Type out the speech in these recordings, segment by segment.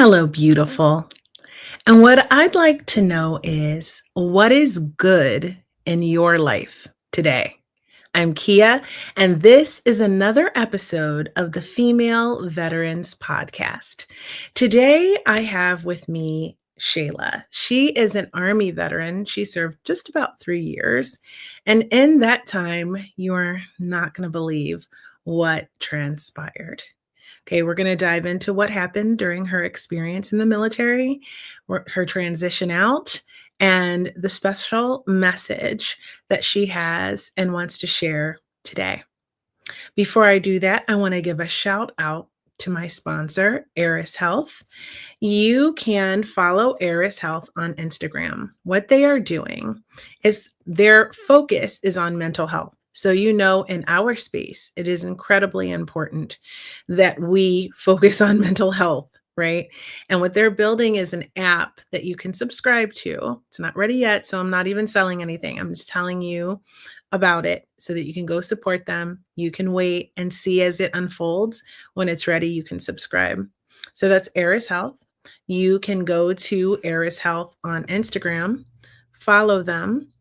Hello, beautiful. And what I'd like to know is what is good in your life today? I'm Kia, and this is another episode of the Female Veterans Podcast. Today, I have with me Shayla. She is an Army veteran. She served just about 3 years. And in that time, you're not going to believe what transpired. Okay, we're going to dive into what happened during her experience in the military, her transition out, and the special message that she has and wants to share today. Before I do that, I want to give a shout out to my sponsor, Eris Health. You can follow Eris Health on Instagram. What they are doing is their focus is on mental health. So, in our space, it is incredibly important that we focus on mental health, right? And what they're building is an app that you can subscribe to. It's not ready yet, so I'm not even selling anything. I'm just telling you about it so that you can go support them. You can wait and see as it unfolds. When it's ready, you can subscribe. So that's Eris Health. You can go to Eris Health on Instagram, follow them,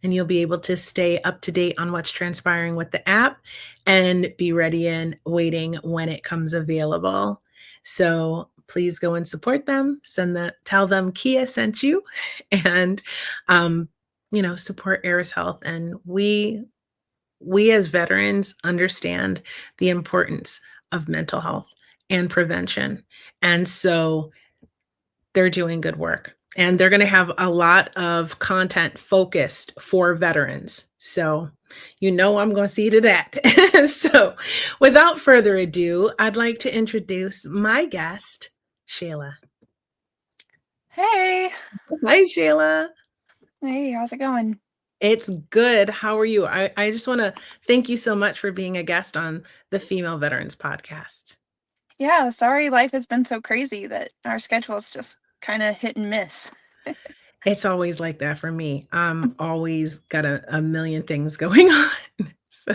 and you'll be able to stay up to date on what's transpiring with the app and be ready and waiting when it comes available. So please go and support them. Tell them Kia sent you, and support Eris Health. And we as veterans understand the importance of mental health and prevention. And so they're doing good work. And they're going to have a lot of content focused for veterans. So, I'm going to see to that. So, without further ado, I'd like to introduce my guest, Shayla. Hey. Hi, Shayla. Hey, how's it going? It's good. How are you? I just want to thank you so much for being a guest on the Female Veterans Podcast. Yeah, sorry life has been so crazy that our schedule's just kind of hit and miss. It's always like that for me. I'm always got a million things going on. So,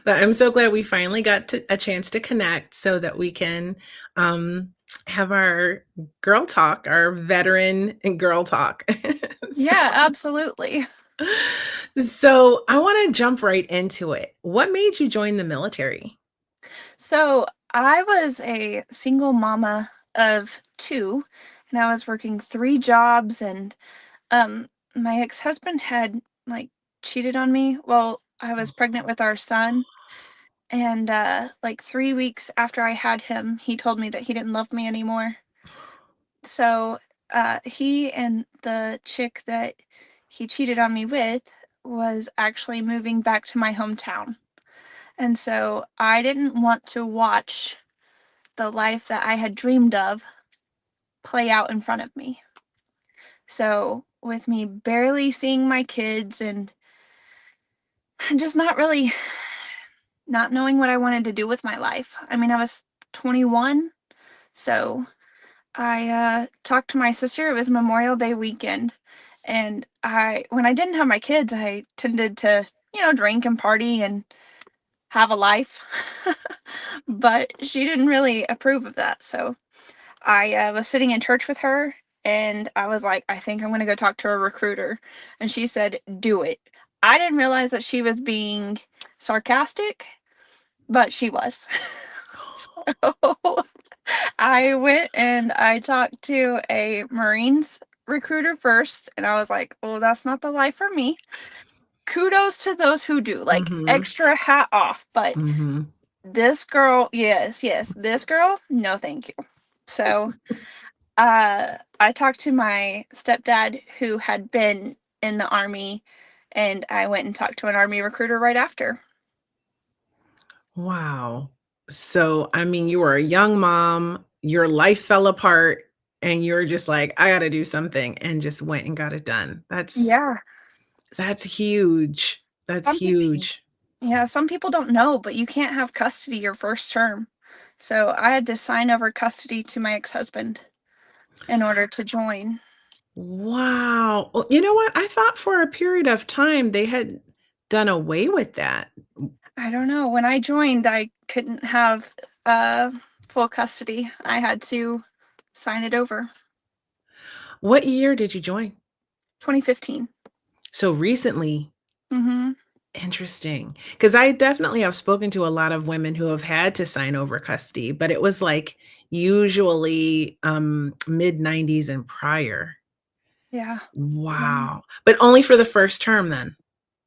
but I'm so glad we finally got a chance to connect so that we can have our girl talk, our veteran and girl talk. Yeah, absolutely. So I want to jump right into it. What made you join the military? So I was a single mama of two, and I was working three jobs, and my ex-husband had like cheated on me. Well, I was pregnant with our son, and like 3 weeks after I had him, he told me that he didn't love me anymore. So, he and the chick that he cheated on me with was actually moving back to my hometown. And so I didn't want to watch the life that I had dreamed of play out in front of me. So, with me barely seeing my kids and just not knowing what I wanted to do with my life. I mean, I was 21, so I talked to my sister. It was Memorial Day weekend, and when I didn't have my kids, I tended to, drink and party and have a life. But she didn't really approve of that. So I was sitting in church with her, and I was like, I think I'm going to go talk to a recruiter. And she said, do it. I didn't realize that she was being sarcastic, but she was. So I went and I talked to a Marines recruiter first, and I was like, oh, that's not the life for me. Kudos to those who do, like, Mm-hmm. extra hat off. But Mm-hmm. this girl, yes, this girl, no, thank you. So, I talked to my stepdad who had been in the Army, and I went and talked to an Army recruiter right after. Wow. So, I mean, you were a young mom, your life fell apart, and you're just like, I got to do something, and just went and got it done. Yeah. That's huge. That's Some huge. Yeah, some people don't know, but you can't have custody your first term. So I had to sign over custody to my ex-husband in order to join. Wow. Well, you know what? I thought for a period of time they had done away with that. I don't know. When I joined, I couldn't have uh full custody. I had to sign it over. What year did you join? 2015. So recently. Mhm. Interesting, because I definitely have spoken to a lot of women who have had to sign over custody, but it was, like, usually, mid-90s and prior. Yeah. Um, Wow. But only for the first term then?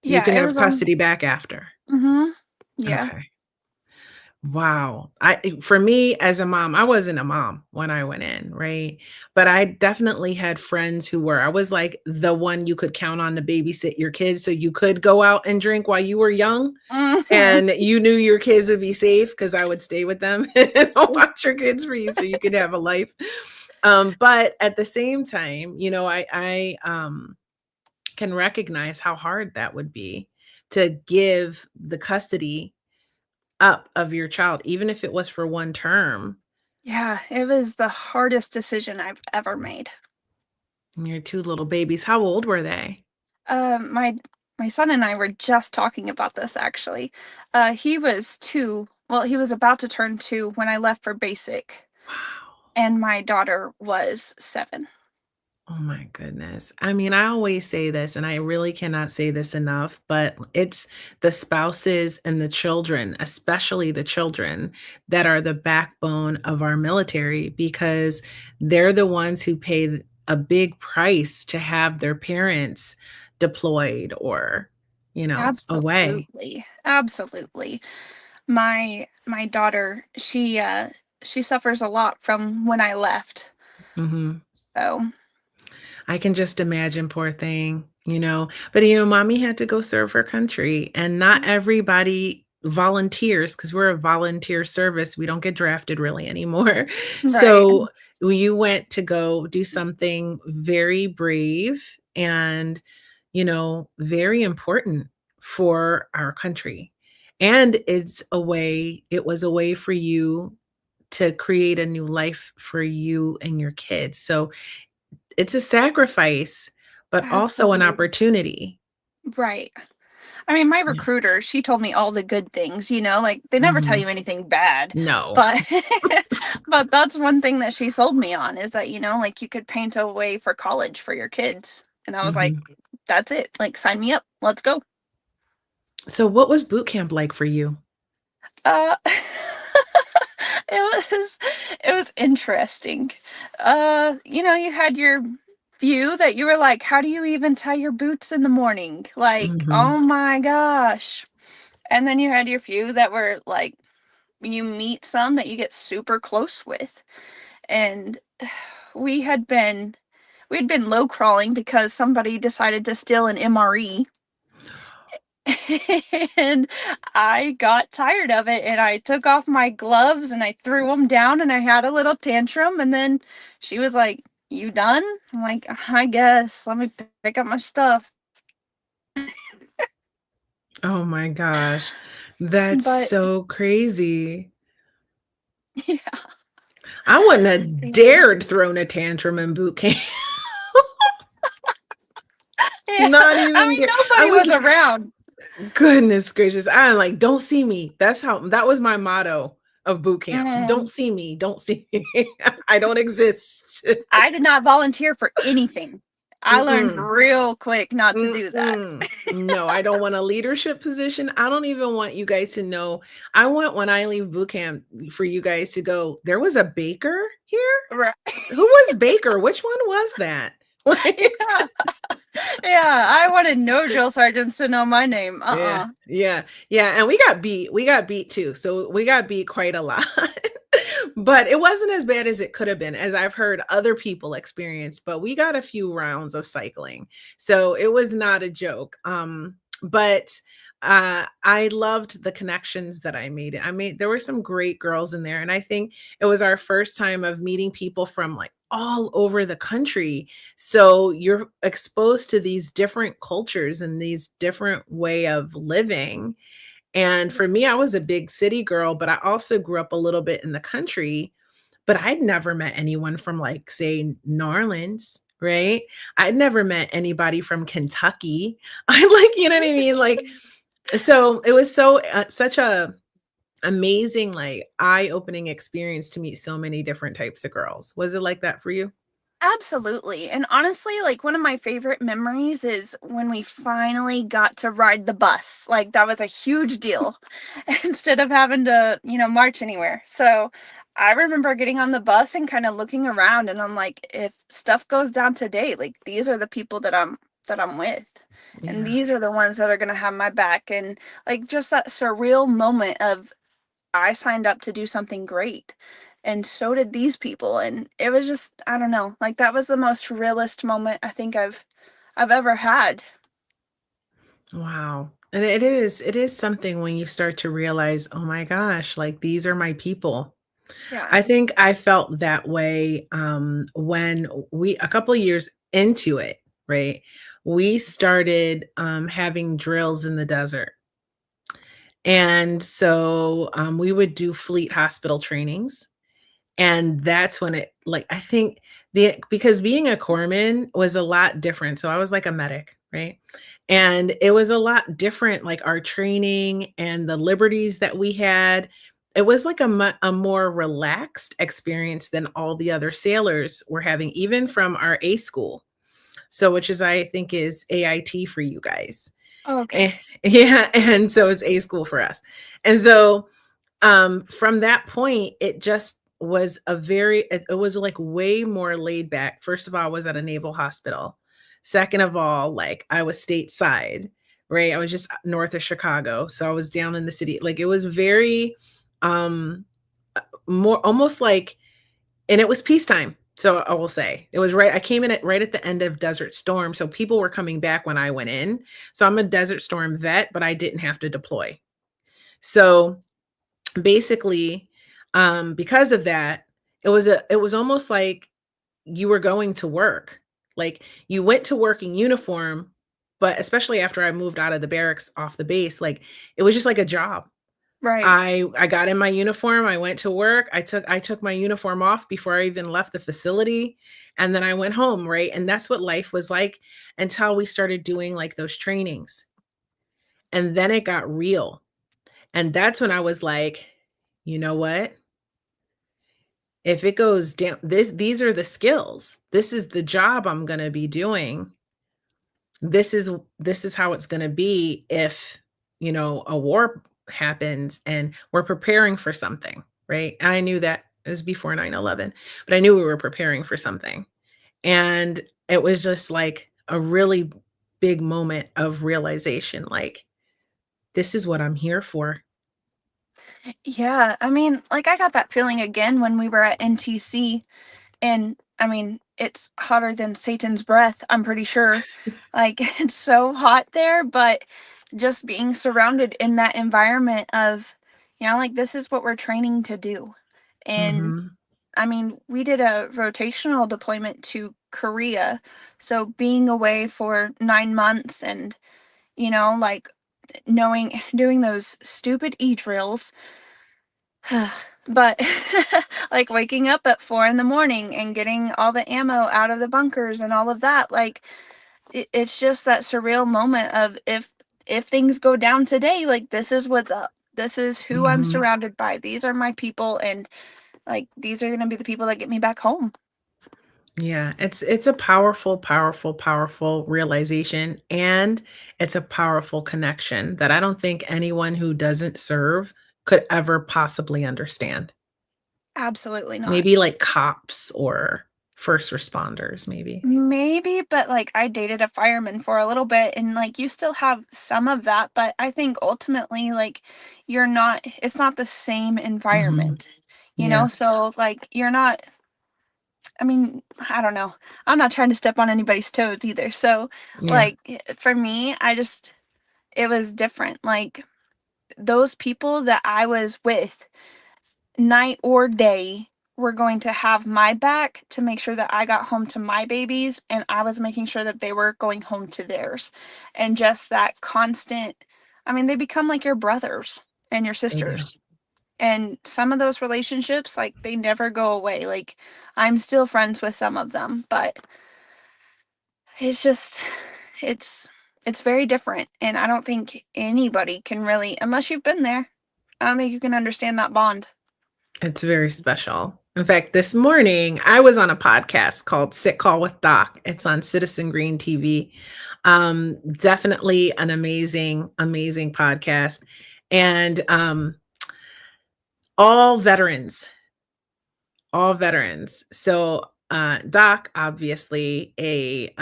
So you yeah, can it have was on. custody back after? Mhm. Yeah. Okay. Wow. For me as a mom, I wasn't a mom when I went in, right? But I definitely had friends who were. I was like the one you could count on to babysit your kids so you could go out and drink while you were young. Mhm. And you knew your kids would be safe because I would stay with them and watch your kids for you so you could have a life. But at the same time, I can recognize how hard that would be to give the custody up of your child, even if it was for one term. Yeah, it was the hardest decision I've ever made. And your two little babies, how old were they? My son and I were just talking about this actually. He was 2. Well, he was about to turn 2 when I left for basic, Wow. and my daughter was 7. Oh my goodness. I mean, I always say this, and I really cannot say this enough, but it's the spouses and the children, especially the children, that are the backbone of our military because they're the ones who pay a big price to have their parents deployed or, away. Absolutely. Absolutely. My daughter, she suffers a lot from when I left. Mhm. So, I can just imagine, poor thing, but, mommy had to go serve her country, and not everybody volunteers because 'cause we're a volunteer service, we don't get drafted really anymore. right. So, you went to go do something very brave and, very important for our country, and it was a way for you to create a new life for you and your kids, so it's a sacrifice, but also an Absolutely. opportunity. Right. I mean, my Yeah. recruiter, she told me all the good things, like they never tell Mhm. you anything bad, No. but but that's one thing that she sold me on is that, like you could paint a way for college for your kids. And I was like, Mhm. that's it. Like sign me up. Let's go. So what was boot camp like for you? It was interesting. You had your view that you were like, how do you even tie your boots in the morning? Like, Mhm. oh my gosh. And then you had your few that were like you meet some that you get super close with. And we had been we'd been low crawling because somebody decided to steal an MRE. And I got tired of it and I took off my gloves and I threw them down and I had a little tantrum and then she was like, "You done?" I'm like, "I guess. Let me pick up my stuff." Oh my gosh. That's But so crazy. yeah. I wouldn't have Yeah. dared thrown a tantrum in boot camp. Yeah. Not I even mean, dare. I nobody was was around. Goodness gracious. I'm like, "Don't see me." That was my motto of boot camp. "Don't Mm. see me, don't see me. I don't exist." I did not volunteer for anything. I learned Mm-mm. real quick not to do that. Mm-mm. No, I don't want a leadership position. I don't even want you guys to know. I want when I leave boot camp for you guys to go, "There was a baker here? Right. Who was Baker? Which one was that?" Like Yeah. Yeah, I wanted no drill sergeants to know my name. Yeah, Uh-uh. yeah, yeah, and we got beat too, so we got beat quite a lot. But it wasn't as bad as it could have been, as I've heard other people experience, but we got a few rounds of cycling, so it was not a joke, but, I loved the connections that I made there were some great girls in there, and I think it was our first time of meeting people from, like, all over the country, so you're exposed to these different cultures and these different way of living. And for me, I was a big city girl, but I also grew up a little bit in the country, but I'd never met anyone from like, say, New Orleans, right? I'd never met anybody from Kentucky. I like, you know what I mean? Like, so it was such a amazing, like, eye-opening experience to meet so many different types of girls. Was it like that for you? Absolutely. And honestly, like one of my favorite memories is when we finally got to ride the bus. Like that was a huge deal instead of having to, march anywhere. So I remember getting on the bus and kind of looking around and I'm like, if stuff goes down today, like these are the people that I'm with. And Yeah. these are the ones that are going to have my back and like just that surreal moment of I signed up to do something great. And so did these people. And it was just, I don't know, like that was the most realist moment I think I've ever had. Wow. And it is something when you start to realize, "Oh my gosh, like, these are my people." Yeah. I think I felt that way, when we a couple years into it, right, we started, having drills in the desert. And so, we would do fleet hospital trainings, and that's when it like, I think because being a corpsman was a lot different, so I was like a medic, right? And it was a lot different, like, our training and the liberties that we had. It was like a more relaxed experience than all the other sailors were having, even from our A school. So which is I think is AIT for you guys. Oh, okay. Eh yeah, and so it's A school for us. And so from that point, it just was it was, like, way more laid back. First of all, I was at a naval hospital. Second of all, like, I was stateside, right? I was just north of Chicago, so I was down in the city. Like, it was very, um, more almost like and it was peacetime, so I will say. It was right I came in at right at the end of Desert Storm, so people were coming back when I went in. So I'm a Desert Storm vet, but I didn't have to deploy. So basically, because of that, it was almost like you were going to work. Like, you went to work in uniform, but especially after I moved out of the barracks off the base, like, it was just like a job. Right. I got in my uniform, I went to work, I took my uniform off before I even left the facility, and then I went home, right? And that's what life was like until we started doing, like, those trainings, and then it got real, and that's when I was like, "You know what? If it goes down these are the skills. This is the job I'm gonna be doing. This is how it's gonna be if, a war happens and we're preparing for something, right?" And I knew that it was before 9/11, but I knew we were preparing for something. And it was just like a really big moment of realization, like, this is what I'm here for. Yeah. I mean, like I got that feeling again when we were at NTC. And I mean, it's hotter than Satan's breath, I'm pretty sure. Like, it's so hot there, but just being surrounded in that environment of, like, this is what we're training to do. And Mhm. I mean, we did a rotational deployment to Korea. So being away for 9 months and, like doing those stupid E drills. But like waking up at 4 in the morning and getting all the ammo out of the bunkers and all of that, like it's just that surreal moment of if things go down today, like this is what's up. This is who I'm Mhm. surrounded by. These are my people, and like these are gonna be the people that get me back home. Yeah, it's a powerful, powerful, powerful realization, and it's a powerful connection that I don't think anyone who doesn't serve could ever possibly understand. Absolutely not. Maybe like cops or first responders, maybe. Maybe, but like I dated a fireman for a little bit and like you still have some of that, but I think ultimately like it's not the same Mhm. environment. Yeah, So like you're not I mean, I don't know. I'm not trying to step on anybody's toes either. So yeah, like for me, it was different. Like those people that I was with night or day were going to have my back to make sure that I got home to my babies and I was making sure that they were going home to theirs. And just that constant, I mean, they become like your brothers and your they do. sisters. And some of those relationships, like, they never go away. Like, I'm still friends with some of them, but it's just, it's, it's very different. And I don't think anybody can really, unless you've been there. I don't think you can understand that bond. It's very special. In fact, this morning I was on a podcast called Sit Call with Doc. It's on Citizen Green TV. Definitely an amazing, amazing podcast. And all veterans, all veterans. So Doc, obviously a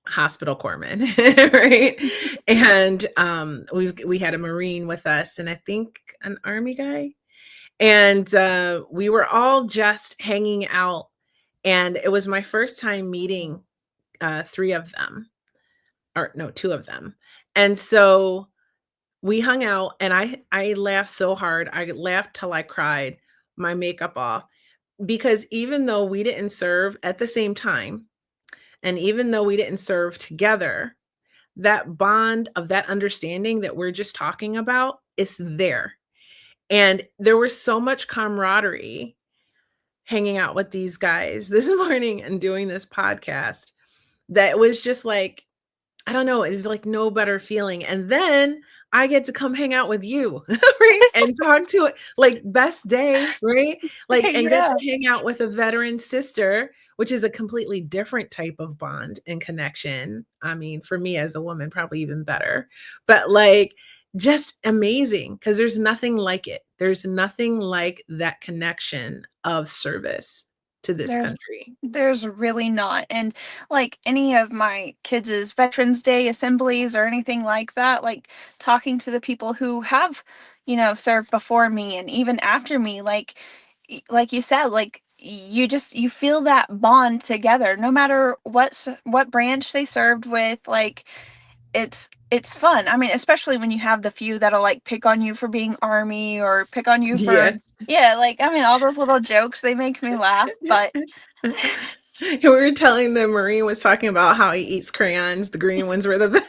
hospital corpsman, right? And we had a Marine with us, and I think an Army guy. And we were all just hanging out, and it was my first time meeting three of them, or no, two of them. And so we hung out, and I laughed so hard. I laughed till I cried my makeup off, because even though we didn't serve at the same time, and even though we didn't serve together, that bond of that understanding that we're just talking about is there. And there was so much camaraderie hanging out with these guys this morning and doing this podcast that was just like, I don't know, it's like no better feeling. And then I get to come hang out with you, right? And talk to it like best day, right? Like, and get Yeah. to hang out with a veteran sister, which is a completely different type of bond and connection. I mean, for me as a woman, probably even better. But like, just amazing, because there's nothing like it. There's nothing like that connection of service to this There country. there's really not, and, like, any of my kids' Veterans Day assemblies or anything like that, like, talking to the people who have, served before me and even after me, like you said, like, you feel that bond together no matter what branch they served with, like, it's fun. I mean, especially when you have the few that'll, like, pick on you for being Army or pick on you for Yes. yeah, like, I mean, all those little jokes, they make me laugh, but We were telling the Marine was talking about how he eats crayons, the green ones were the best,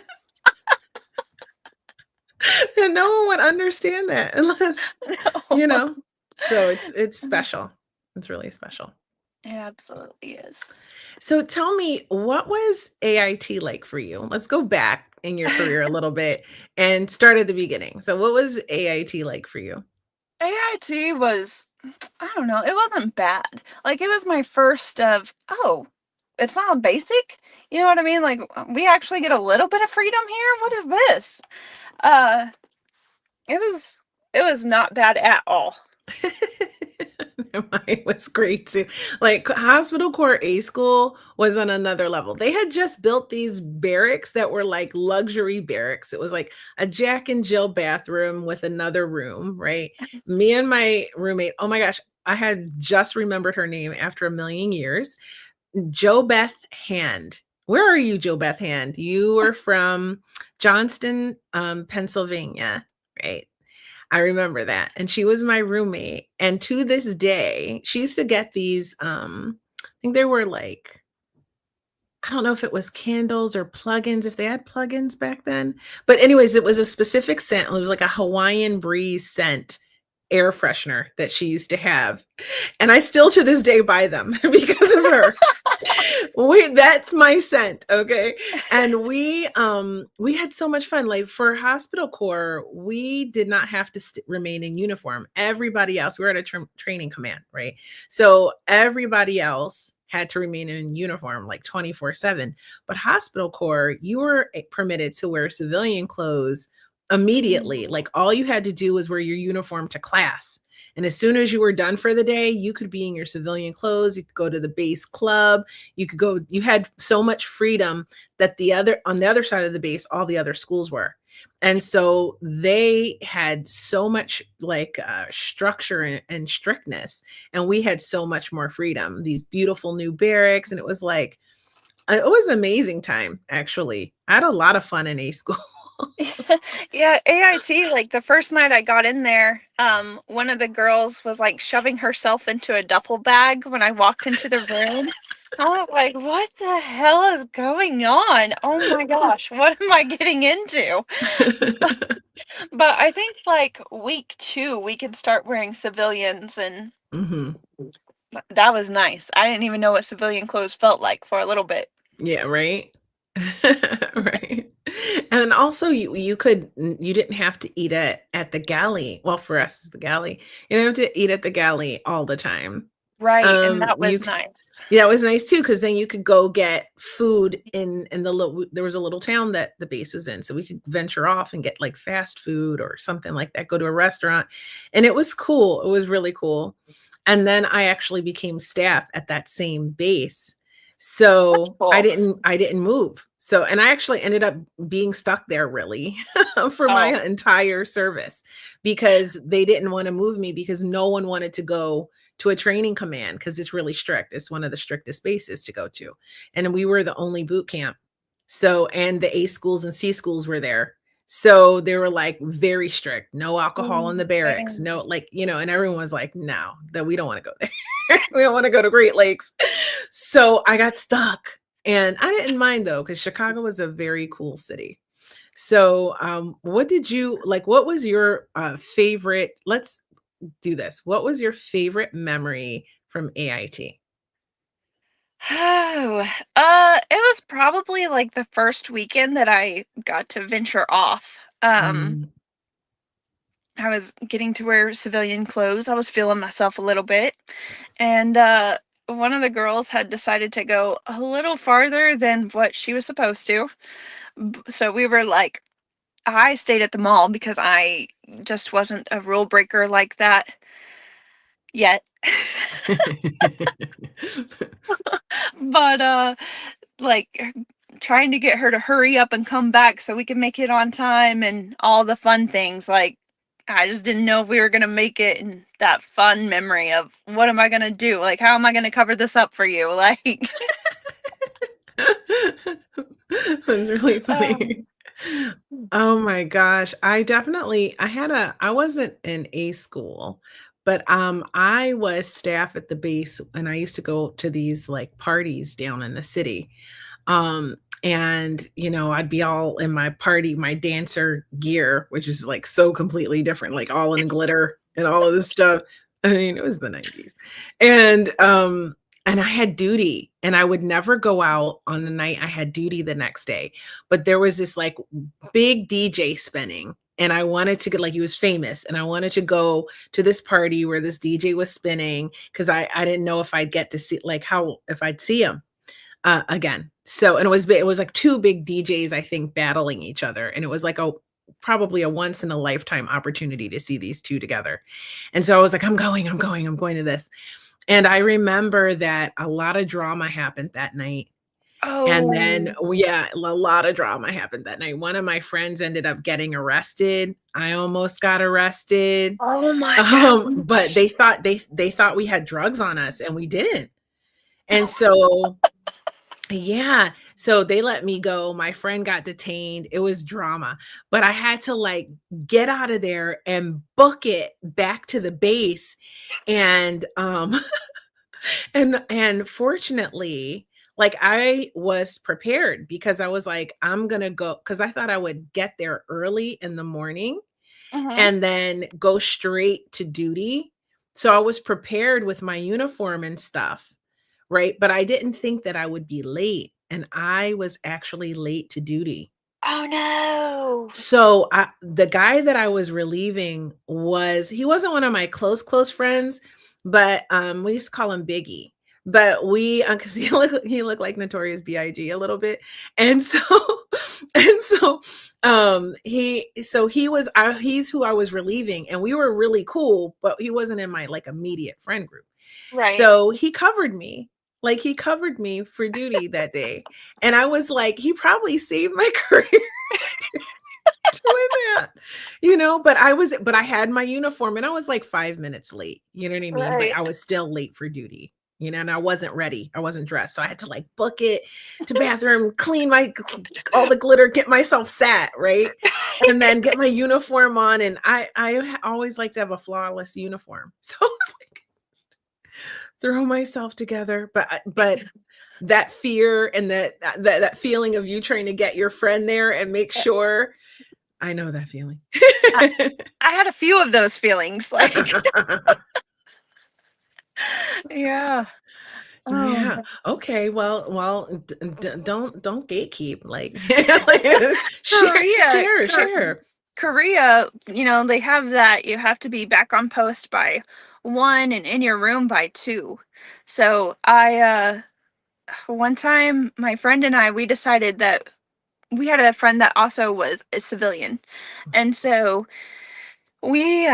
and no one would understand that unless, you no. know? So it's special. It's really special. It absolutely is. So tell me, what was AIT like for you? Let's go back in your career a little bit and start at the beginning. So what was AIT like for you? AIT was I don't know, it wasn't bad. Like, it was my first of, "Oh, it's not basic?" You know what I mean? Like, we actually get a little bit of freedom here? What is this? Uh, it was it was not bad at all. Mine was great too. Like Hospital Corps A School was on another level. They had just built these barracks that were like luxury barracks. It was like a Jack and Jill bathroom with another room, right? Me and my roommate, oh my gosh, I had just remembered her name after a million years. Joe Beth Hand. Where are you, Joe Beth Hand? You were from Johnston, Pennsylvania, right? I remember that, and she was my roommate, and to this day, she used to get these, I think they were like, I don't know if it was candles or plugins, if they had plugins back then, but anyways, it was a specific scent. It was like a Hawaiian breeze scent air freshener that she used to have, and I still to this day buy them because of her. Wait, that's my scent, okay? And we had so much fun. Like for hospital corps, we did not have to remain in uniform. Everybody else, we were at a training command, right? So everybody else had to remain in uniform like 24/7. But hospital corps, you were permitted to wear civilian clothes immediately. Like all you had to do was wear your uniform to class. And as soon as you were done for the day, you could be in your civilian clothes. You could go to the base club. You could go, you had so much freedom that on the other side of the base, all the other schools were. And so they had so much like structure and strictness. And we had so much more freedom, these beautiful new barracks. And it was like, it was an amazing time, actually. I had a lot of fun in A school. Yeah, AIT, like, the first night I got in there, one of the girls was, like, shoving herself into a duffel bag when I walked into the room. I was like, "What the hell is going on? Oh my gosh, what am I getting into?" But I think, like, week 2, we could start wearing civilians, and Hmm. that was nice. I didn't even know what civilian clothes felt like for a little bit. Yeah, right? Right. And also you didn't have to eat at the galley. Well, for us, it's the galley. You don't have to eat at the galley all the time. Right, and that You was nice. Yeah, it was nice too, because then you could go get food in the little there was a little town that the base was in, so we could venture off and get, like, fast food or something like that, go to a restaurant, and it was cool, it was really cool. And then I actually became staff at that same base, That's so cool. I didn't move. So and I actually ended up being stuck there really for my Oh, entire service because they didn't wanna move me because no one wanted to go to a training command because it's really strict. It's one of the strictest bases to go to. And we were the only boot camp. So, and the A schools and C schools were there. So they were like very strict, no alcohol in the barracks, dang. no, like, and everyone was like, no, that we don't want to go there. We don't want to go to Great Lakes. So I got stuck. And I didn't mind though, because Chicago was a very cool city. So, what did you like? What was your favorite? Let's do this. What was your favorite memory from AIT? Oh, it was probably, like, the first weekend that I got to venture off. Mm. I was getting to wear civilian clothes, I was feeling myself a little bit, and, one of the girls had decided to go a little farther than what she was supposed to. So we were like, I stayed at the mall because I just wasn't a rule breaker like that yet. But, like, trying to get her to hurry up and come back so we can make it on time and all the fun things, like, I just didn't know if we were gonna make it, and that fun memory of, "What am I gonna do? Like, how am I gonna cover this up for you?" Like, That's really funny. um Oh my gosh. I wasn't in A school, but I was staff at the base and I used to go to these like parties down in the city. And I'd be all in my dancer gear, which is like so completely different, like all in glitter and all of this stuff. I mean, it was the 90s. And I had duty and I would never go out on the night I had duty the next day. But there was this like big DJ spinning and I wanted to get like he was famous and I wanted to go to this party where this DJ was spinning because I didn't know if I'd get to see like how if I'd see him again. So and it was like two big DJs I think battling each other and it was like a probably a once in a lifetime opportunity to see these two together. And so I was like I'm going to this. And I remember that a lot of drama happened that night. And then, Oh, yeah, a lot of drama happened that night. One of my friends ended up getting arrested. I almost got arrested. oh my But gosh. they thought we had drugs on us and we didn't. And so, yeah, so they let me go. My friend got detained. It was drama, but I had to like get out of there and book it back to the base. And and fortunately, like, I was prepared because I was like, "I'm gonna go because I thought I would get there early in the morning Mhm. and then go straight to duty. So I was prepared with my uniform and stuff, right? But I didn't think that I would be late, and I was actually late to duty. Oh, no. So, the guy that I was relieving he wasn't one of my close friends, but, we used to call him Biggie. But we, because he looked like Notorious B.I.G. a little bit, and so and so, he's who I was relieving, and we were really cool, but he wasn't in my, like, immediate friend group. Right. So, he covered me for duty that day, and I was like, he probably saved my career doing that, but I had my uniform and I was like 5 minutes late, you know what I mean? But Right. I was still late for duty, and I wasn't ready. I wasn't dressed. So I had to like book it to bathroom, clean my all the glitter, get myself sat, right? And then get my uniform on. And always like to have a flawless uniform. So I was like throw myself together. But that fear and that feeling of you trying to get your friend there and make sure I know that feeling. I I had a few of those feelings, like, yeah. Oh, Yeah. man. Okay. Don't gatekeep. Like, Korea, share. Korea, they have that you have to be back on post by 1 and in your room by 2. So one time my friend and I, we decided that we had a friend that also was a civilian. And so we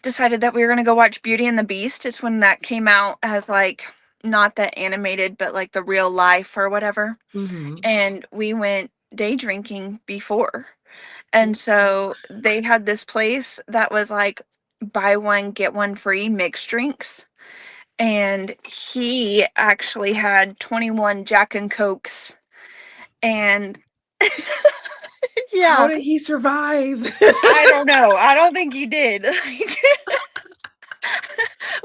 decided that we were going to go watch Beauty and the Beast. It's when that came out as like not the animated, but like the real life or whatever. Mm-hmm. And we went day drinking before. And so they had this place that was like buy one, get one free mixed drinks. And he actually had 21 Jack and Cokes. And How yeah, did he survive? I don't know. I don't think he did.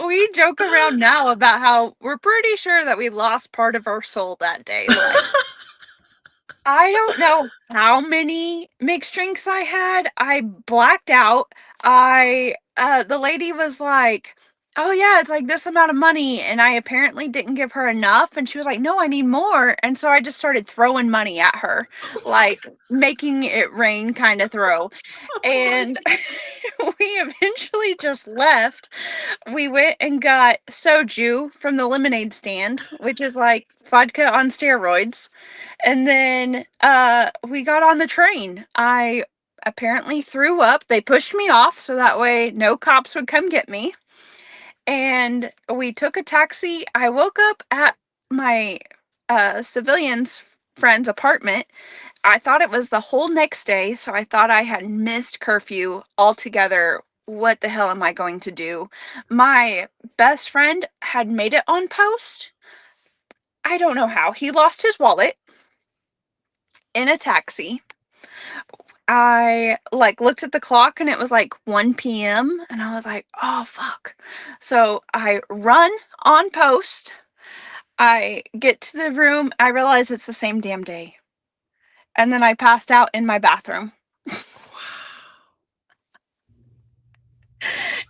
We joke around now about how we're pretty sure that we lost part of our soul that day. Like, I don't know how many mixed drinks I had. I blacked out. The lady was like, "Oh yeah, it's like this amount of money," and I apparently didn't give her enough, and she was like, "No, I need more," and so I just started throwing money at her, Oh my like making it rain kind of throw, God. Oh my and God. we eventually just left. We went and got soju from the lemonade stand, which is like vodka on steroids. And then we got on the train. I apparently threw up. They pushed me off so that way no cops would come get me. And we took a taxi. I woke up at my civilian's friend's apartment. I thought it was the whole next day, so I thought I had missed curfew altogether. What the hell am I going to do? My best friend had made it on post. I don't know how. He lost his wallet in a taxi. I like looked at the clock and it was like 1 p.m. and I was like, "Oh fuck." So I run on post. I get to the room, I realize it's the same damn day. And then I passed out in my bathroom.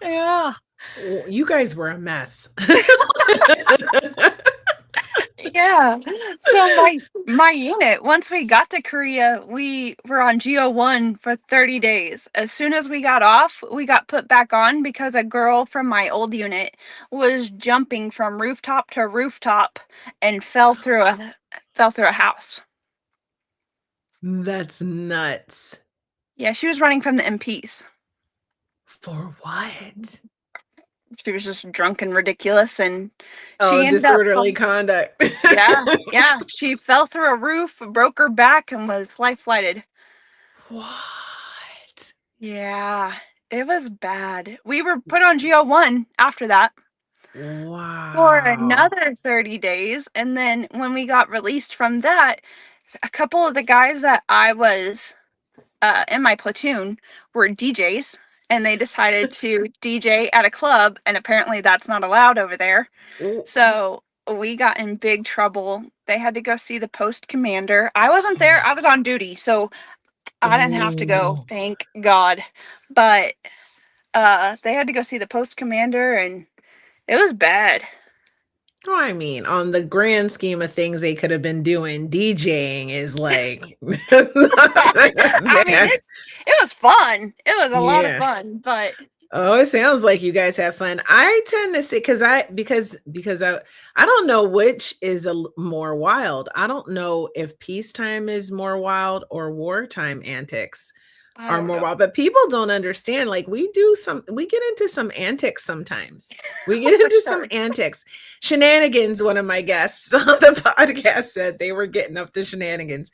Wow. Yeah. You guys were a mess. Yeah. So my unit, once we got to Korea, we were on GO1 for 30 days. As soon as we got off, we got put back on because a girl from my old unit was jumping from rooftop to rooftop and fell through a house. That's nuts. Yeah, she was running from the MPs. For what? She was just drunk and ridiculous and Oh, she ended up disorderly conduct. yeah, yeah, she fell through a roof, broke her back and was life flighted. What? Yeah, it was bad. We were put on GO1 after that for Wow. another 30 days. And then when we got released from that, a couple of the guys that I was in my platoon were DJs. And they decided to DJ at a club. And apparently that's not allowed over there. Oh, So we got in big trouble. They had to go see the post commander. I wasn't there, I was on duty. So I didn't have to go, oh. thank God. But they had to go see the post commander and it was bad. Oh, I mean, on the grand scheme of things they could have been doing, DJing is like not that I mean, bad. it was fun. It was a lot of Yeah. fun, but Oh, it sounds like you guys have fun. I tend to say because I don't know which is more wild. I don't know if peacetime is more wild or wartime antics I are don't more know. wild. But people don't understand. Like we get into some antics sometimes. We get For into some sure. antics, shenanigans. One of my guests on the podcast said they were getting up to shenanigans,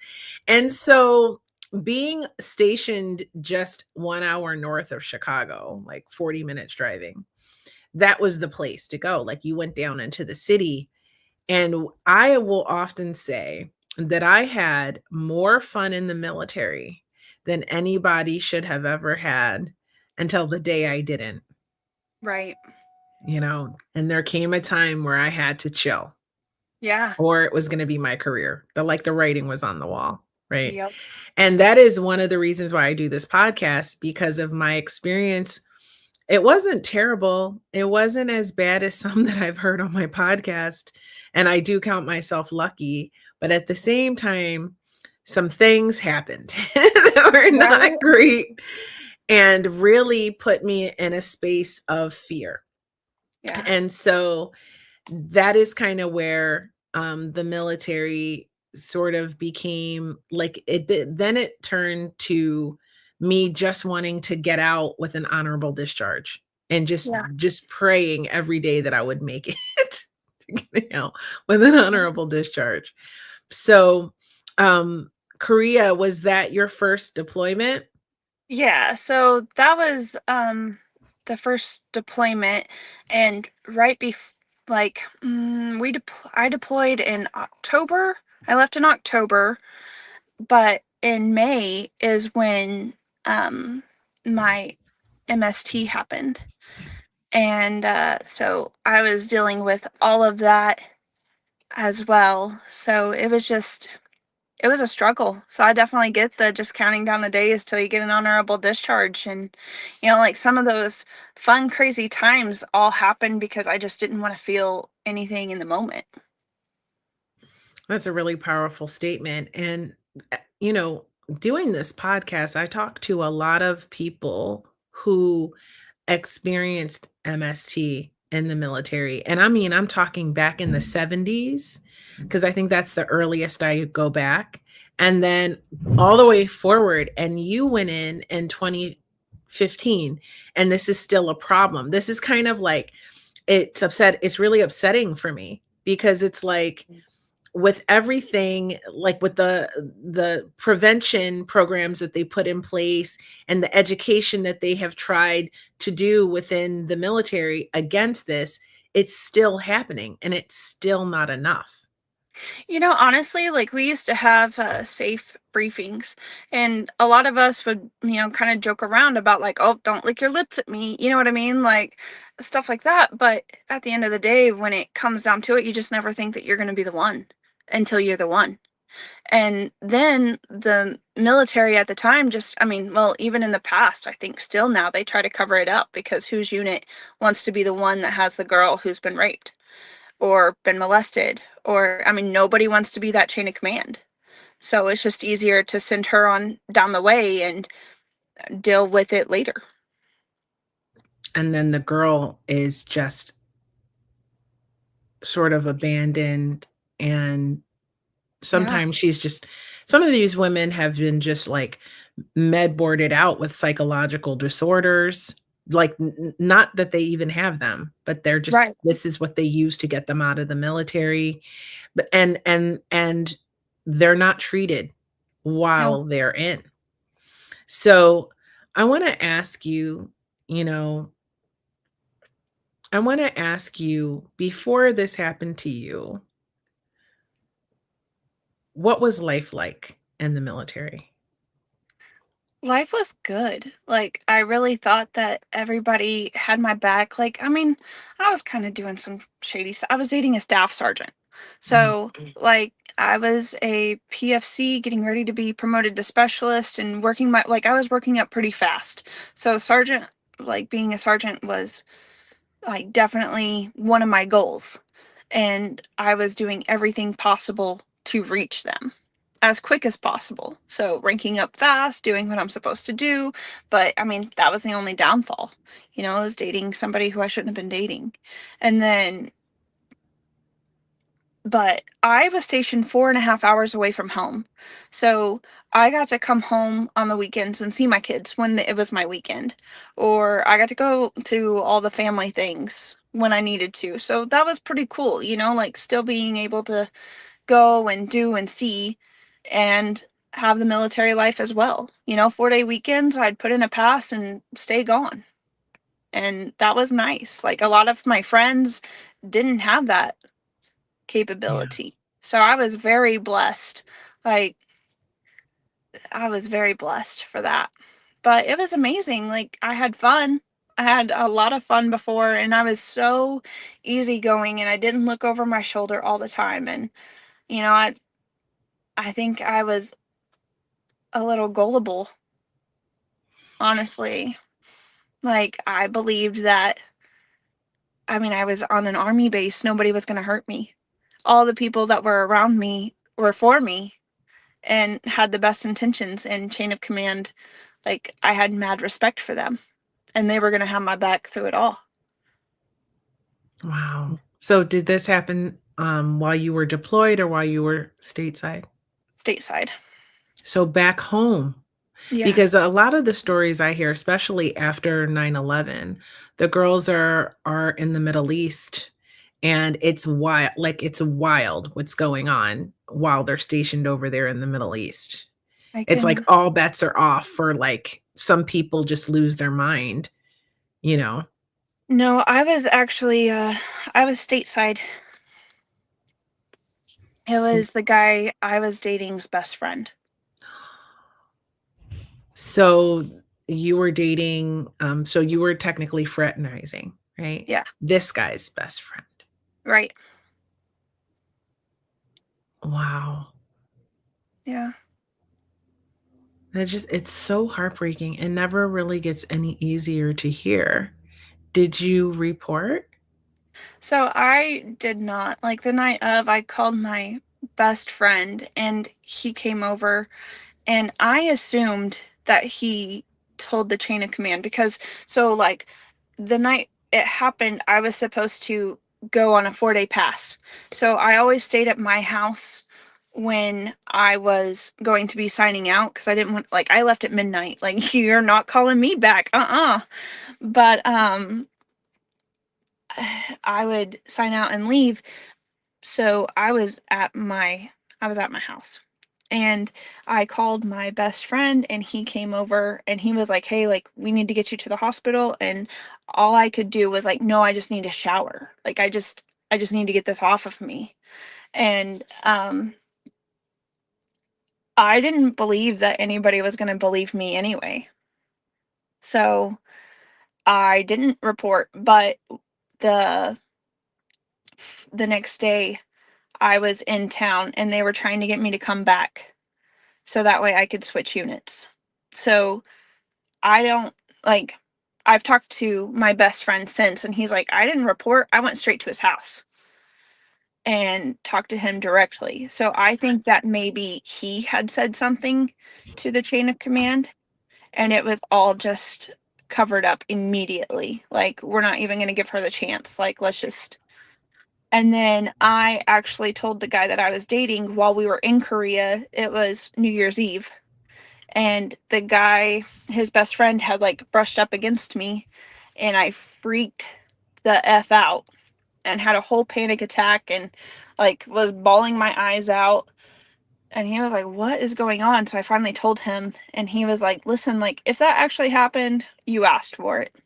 and so being stationed just 1 hour north of Chicago, like 40 minutes driving, that was the place to go. Like you went down into the city. And I will often say that I had more fun in the military than anybody should have ever had until the day I didn't, Right. and there came a time where I had to chill Yeah. or it was going to be my career. The writing was on the wall, right? Yep. And that is one of the reasons why I do this podcast because of my experience It wasn't terrible. It wasn't as bad as some that I've heard on my podcast, and I do count myself lucky, but at the same time, some things happened that were not Right? great and really put me in a space of fear. Yeah. And so that is kind of where the military sort of became like then it turned to me just wanting to get out with an honorable discharge and Yeah. just praying every day that I would make it to get out with an honorable discharge. So Korea, was that your first deployment? Yeah, so that was the first deployment, and right like I deployed in October. I left in October, but in May is when um my MST happened. And so I was dealing with all of that as well. So it was a struggle. So I definitely get the just counting down the days till you get an honorable discharge. And, like some of those fun, crazy times all happened because I just didn't want to feel anything in the moment. That's a really powerful statement. And, you know, doing this podcast, I talk to a lot of people who experienced MST in the military. And I mean, I'm talking back in the 70s, because I think that's the earliest I go back. And then all the way forward. And you went in 2015, and this is still a problem. This is kind of like, it's really upsetting for me because it's like, with everything, like with the prevention programs that they put in place and the education that they have tried to do within the military against this, it's still happening and it's still not enough. Honestly, like we used to have safe briefings, and a lot of us would, kind of joke around about like, oh, don't lick your lips at me. You know what I mean? Like stuff like that. But at the end of the day, when it comes down to it, you just never think that you're going to be the one until you're the one. And then the military at the time just, I mean, well, even in the past, I think still now they try to cover it up because whose unit wants to be the one that has the girl who's been raped or been molested? Or, I mean, nobody wants to be that chain of command. So it's just easier to send her on down the way and deal with it later. And then the girl is just sort of abandoned, and Yeah, sometimes she's just, some of these women have been just like med boarded out with psychological disorders, like not that they even have them, but they're just, right. this is what they use to get them out of the military. But and they're not treated No. while they're in. So I want to ask you, you know, I want to ask you, before this happened to you, what was life like in the military? Life was good. Like, I really thought that everybody had my back. Like, I mean, I was kind of doing some shady stuff. I was dating a staff sergeant. Mhm. So, like, I was a PFC getting ready to be promoted to specialist and I was working up pretty fast. So, being a sergeant was like definitely one of my goals. And I was doing everything possible to reach them as quick as possible. So ranking up fast, doing what I'm supposed to do. But I mean, that was the only downfall. I was dating somebody who I shouldn't have been dating. And then, but I was stationed 4.5 hours away from home. So I got to come home on the weekends and see my kids when it was my weekend. Or I got to go to all the family things when I needed to. So that was pretty cool, like still being able to go and do and see and have the military life as well. 4-day weekends, I'd put in a pass and stay gone. And that was nice. Like a lot of my friends didn't have that Yeah. capability. So I was very blessed. Like, I was very blessed for that. But it was amazing. Like, I had fun. I had a lot of fun before, and I was so easygoing, and I didn't look over my shoulder all the time. And, you know, I, I think I was a little gullible, honestly. Like, I believed that, I mean, I was on an army base, nobody was gonna hurt me. All the people that were around me were for me and had the best intentions and chain of command, like, I had mad respect for them, and they were gonna have my back through it all. Wow. So did this happen, while you were deployed or while you were stateside? Stateside. So back home, Yeah, because a lot of the stories I hear, especially after 9/11, the girls are in the Middle East, and it's wild, like, it's wild what's going on while they're stationed over there in the Middle East. I It's like can. all bets are off for, like, some people just lose their mind, you know? No, I was actually, I was stateside. It was the guy I was dating's best friend. So you were dating, so you were technically fraternizing, right? Yeah, This guy's best friend. right. Wow. Yeah. That just it's so heartbreaking and never really gets any easier to hear. Did you report? So I did not. Like the night of, I called my best friend and he came over, and I assumed that he told the chain of command because, so like the night it happened, I was supposed to go on a 4-day pass. So I always stayed at my house when I was going to be signing out because I didn't want, like, I left at midnight. Like, you're not calling me back. But I would sign out and leave. So I was at my house. And I called my best friend and he came over and he was like, "Hey, like we need to get you to the hospital." And all I could do was like, "No, I just need a shower. Like I just need to get this off of me." And I didn't believe that anybody was going to believe me anyway. So I didn't report, but the the next day I was in town and they were trying to get me to come back so that way I could switch units. So I don't, like, I've talked to my best friend since, and he's like, "I didn't report. I went straight to his house and talked to him directly." So I think that maybe he had said something to the chain of command, and it was all just covered up immediately. Like, we're not even going to give her the chance. Like, let's just. And then I actually told the guy that I was dating while we were in Korea, it was New Year's Eve. And the guy, his best friend, had like brushed up against me, and I freaked the F out and had a whole panic attack and like was bawling my eyes out. And he was like, "What is going on?" So I finally told him, and he was like, "Listen, like, if that actually happened, you asked for it."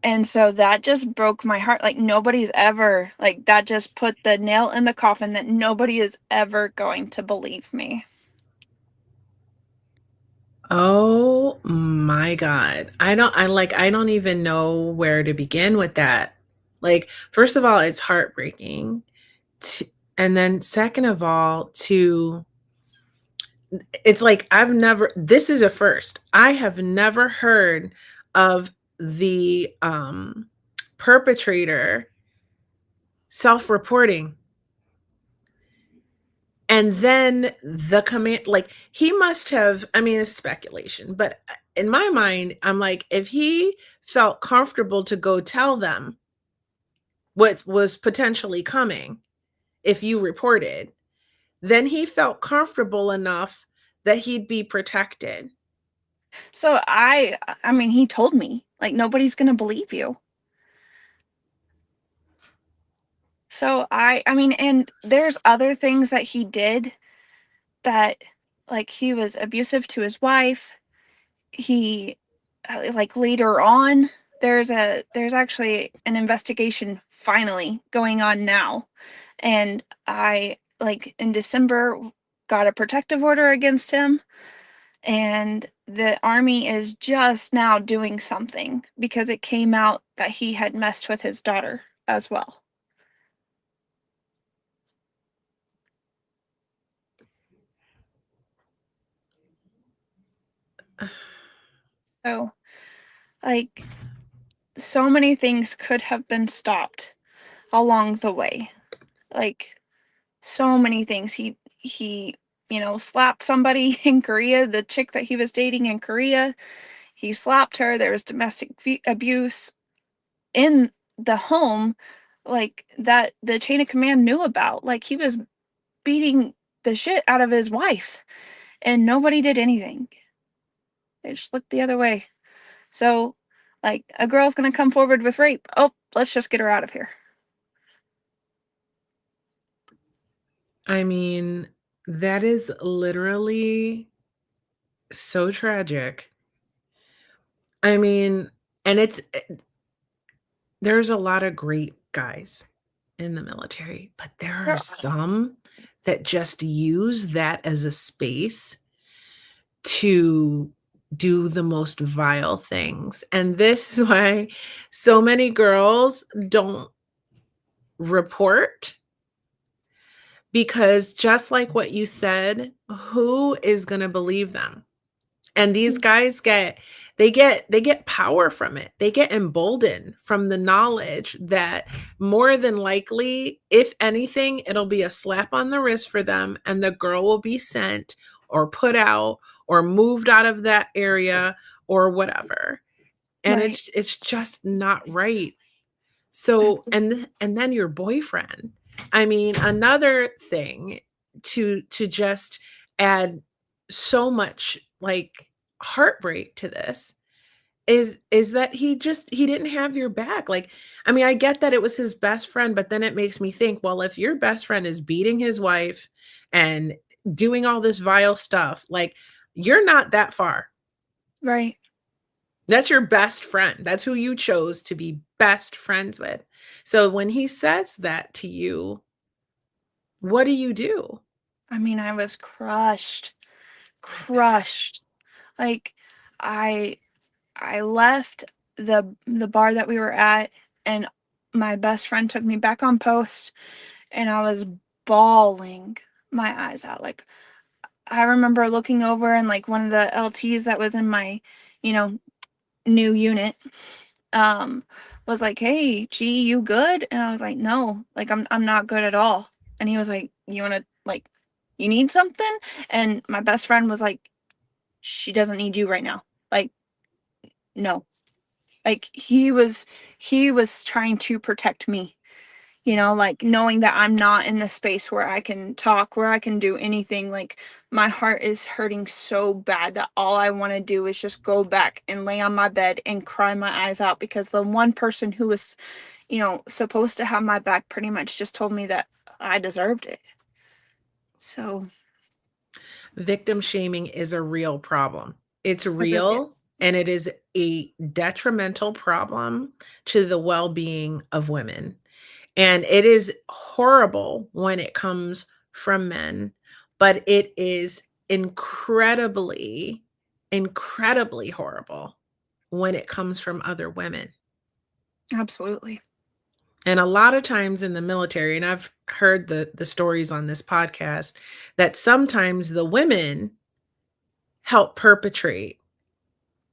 And so that just broke my heart. Like, nobody's ever, like, that just put the nail in the coffin that nobody is ever going to believe me. Oh my god. I don't even know where to begin with that. Like, first of all, it's heartbreaking. T And then second of all, to it's like I've never this is a first. I have never heard of the, perpetrator self-reporting, and then the command, like, he must have, I mean, it's speculation, but, in my mind, I'm like, if he felt comfortable to go tell them what was potentially coming if you reported, then he felt comfortable enough that he'd be protected. So I mean, he told me, like, nobody's gonna believe you. So I mean, and there's other things that he did that, like, he was abusive to his wife. He, like, later on, there's actually an investigation finally going on now, and I, like, in December, got a protective order against him, and the army is just now doing something because it came out that he had messed with his daughter as well. So, like, so many things could have been stopped along the way. Like, so many things. He, slapped somebody in Korea, the chick that he was dating in Korea. He slapped her. There was domestic abuse in the home, like that the chain of command knew about. Like he was beating the shit out of his wife and nobody did anything. They just looked the other way. So, like, a girl's gonna come forward with rape. Oh, let's just get her out of here. I mean, that is literally so tragic. I mean, and there's a lot of great guys in the military, but there are There some that just use that as a space to do the most vile things. And this is why so many girls don't report, because just like what you said, who is going to believe them? And these guys get power from it. They get emboldened from the knowledge that more than likely, if anything, it'll be a slap on the wrist for them and the girl will be sent or put out or moved out of that area or whatever. And right. it's just not right. So, and then your boyfriend. I mean, another thing to just add so much like heartbreak to this is that he didn't have your back. Like, I mean, I get that it was his best friend, but then it makes me think, well, if your best friend is beating his wife and doing all this vile stuff, like you're not that far. Right. That's your best friend. That's who you chose to be best friends with. So when he says that to you, what do you do? I mean, I was crushed. Crushed. Like I I left the bar that we were at and my best friend took me back on post and I was bawling my eyes out. Like I remember looking over and like one of the LTs that was in my, you know, new unit um was like, "Hey, G, you good?" And I was like, "No, like I'm not good at all." And he was like, "You want to like you need something?" And my best friend was like, "She doesn't need you right now." Like, no. Like he was trying to protect me, like knowing that I'm not in the space where I can talk, where I can do anything. Like my heart is hurting so bad that all I want to do is just go back and lay on my bed and cry my eyes out because the one person who was, supposed to have my back pretty much just told me that I deserved it. So Victim shaming is a real problem. It's it really real is. and it is a detrimental problem to the well-being of women. And it is horrible when it comes from men, but it is incredibly, incredibly horrible when it comes from other women. Absolutely. And a lot of times in the military, and I've heard the stories on this podcast, that sometimes the women help perpetrate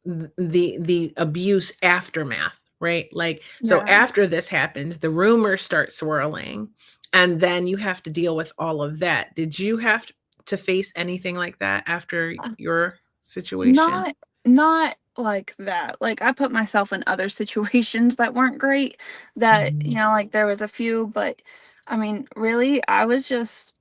the abuse aftermath, right? Like, so Yeah. after this happens, the rumors start swirling, and then you have to deal with all of that. Did you have to face anything like that after your situation? Not like that. Like, I put myself in other situations that weren't great that, Mhm. like, there was a few, but, I mean, really, I was just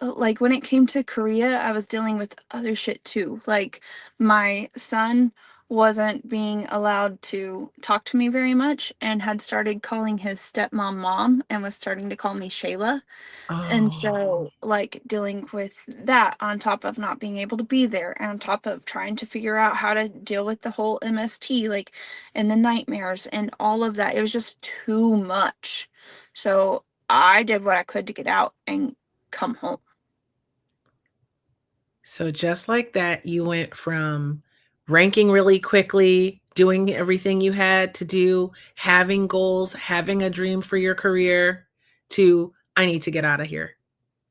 like, when it came to Korea, I was dealing with other shit too. Like, my son wasn't being allowed to talk to me very much and had started calling his stepmom mom and was starting to call me Shayla. And Oh, so, like, dealing with that on top of not being able to be there, and on top of trying to figure out how to deal with the whole MST, like, and the nightmares and all of that, it was just too much. So, I did what I could to get out and come home. so just like that, you went from ranking really quickly, doing everything you had to do, having goals, having a dream for your career, to I need to get out of here.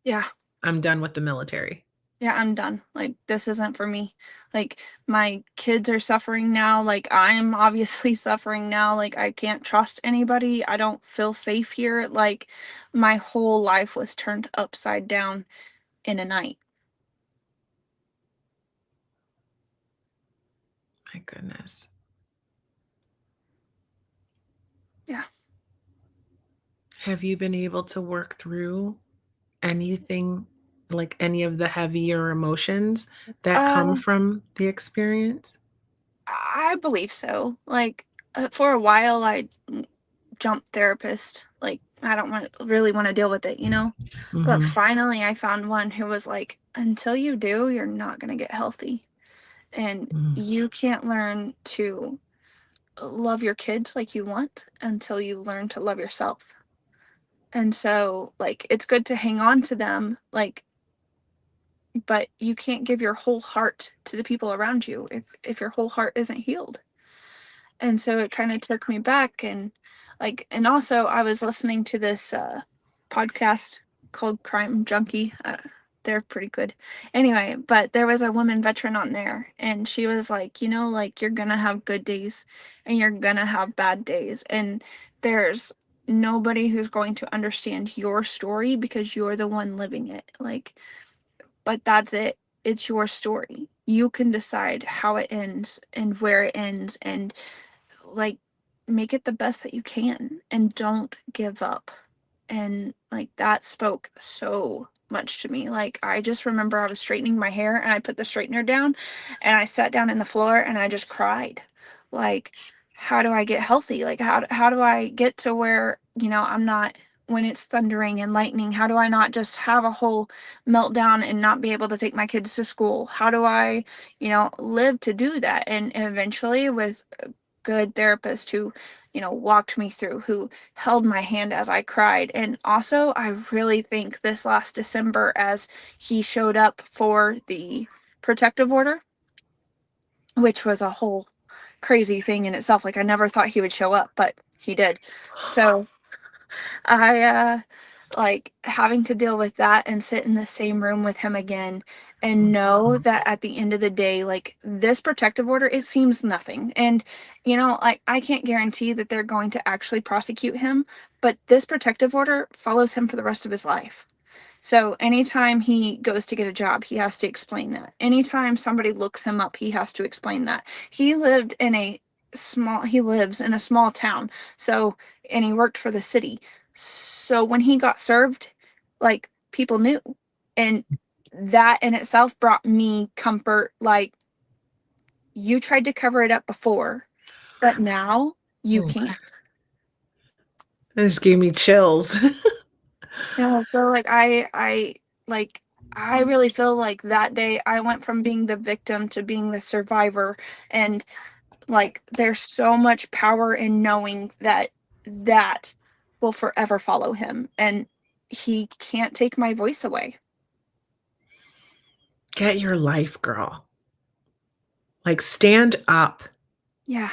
Yeah, I'm done with the military. Yeah, I'm done. Like, this isn't for me. Like, my kids are suffering now. Like, I'm obviously suffering now. Like, I can't trust anybody. I don't feel safe here. Like, my whole life was turned upside down in a night. My goodness. Yeah. Have you been able to work through anything, like any of the heavier emotions that come Uh, from the experience? I believe so. Like, for a while, I jumped therapist. Like, I don't really want to deal with it, you know? But Mhm. finally, I found one who was like, until you do, you're not going to get healthy. And Mm. you can't learn to love your kids like you want until you learn to love yourself. And so, like, it's good to hang on to them, like, but you can't give your whole heart to the people around you if your whole heart isn't healed. And so it kind of took me back, and like, and also I was listening to this podcast called Crime Junkie. They're pretty good. Anyway, but there was a woman veteran on there, and she was like, you know, like, you're gonna have good days and you're gonna have bad days, and there's nobody who's going to understand your story because you're the one living it. Like, but that's it. It's your story. You can decide how it ends and where it ends, and like, make it the best that you can and don't give up. And like, that spoke so much to me. Like, I just remember I was straightening my hair and I put the straightener down and I sat down in the floor and I just cried. Like, how do I get healthy? Like, how do I get to where, you know, I'm not, when it's thundering and lightning, how do I not just have a whole meltdown and not be able to take my kids to school? How do I, you know, live to do that? And eventually, with good therapist who, you know, walked me through, who held my hand as I cried. And also, I really think this last December, as he showed up for the protective order, which was a whole crazy thing in itself. Like, I never thought he would show up, but he did. So I like, having to deal with that and sit in the same room with him again and know that at the end of the day, like, this protective order, it seems nothing. And, you know, like, I can't guarantee that they're going to actually prosecute him, but this protective order follows him for the rest of his life. So anytime he goes to get a job, he has to explain that. Anytime somebody looks him up, he has to explain that. He lives in a small town. So, and he worked for the city. So when he got served, like, people knew. And that in itself brought me comfort. Like, you tried to cover it up before, but now you Oh, can't. that just gave me chills. Yeah, so like, like, I really feel like that day I went from being the victim to being the survivor. And like, there's so much power in knowing that that will forever follow him, and he can't take my voice away. Get your life, girl. Like, stand up. Yeah,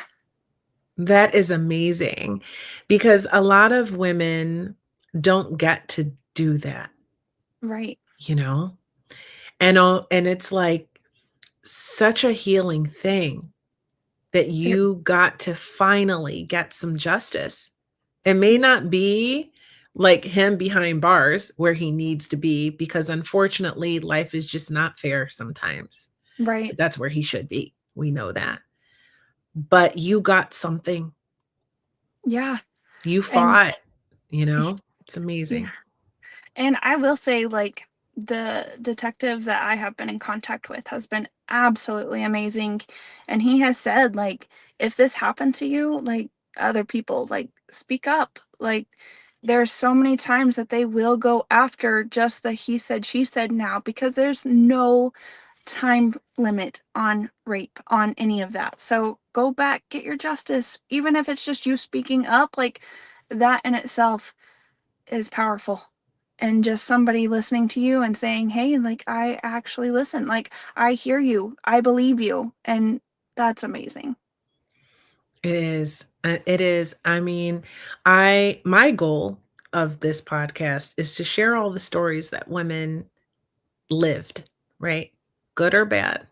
That is amazing because a lot of women don't get to do that, right. you know? And it's like such a healing thing that It, you got to finally get some justice. It may not be like him behind bars where he needs to be because unfortunately life is just not fair sometimes. right. But that's where he should be. We know that. But you got something. Yeah. You And fought, you know? It's yeah. amazing. And I will say, like, the detective that I have been in contact with has been absolutely amazing. And he has said, like, if this happened to you, like, other people, like, speak up. Like, there's so many times that they will go after just the he said, she said now, because there's no time limit on rape, on any of that. So go back, get your justice, even if it's just you speaking up. Like, that in itself is powerful. And just somebody listening to you and saying, hey, like, I actually listen, like, I hear you, I believe you. And that's amazing. It is. It is. I mean, my goal of this podcast is to share all the stories that women lived, right? Good or bad.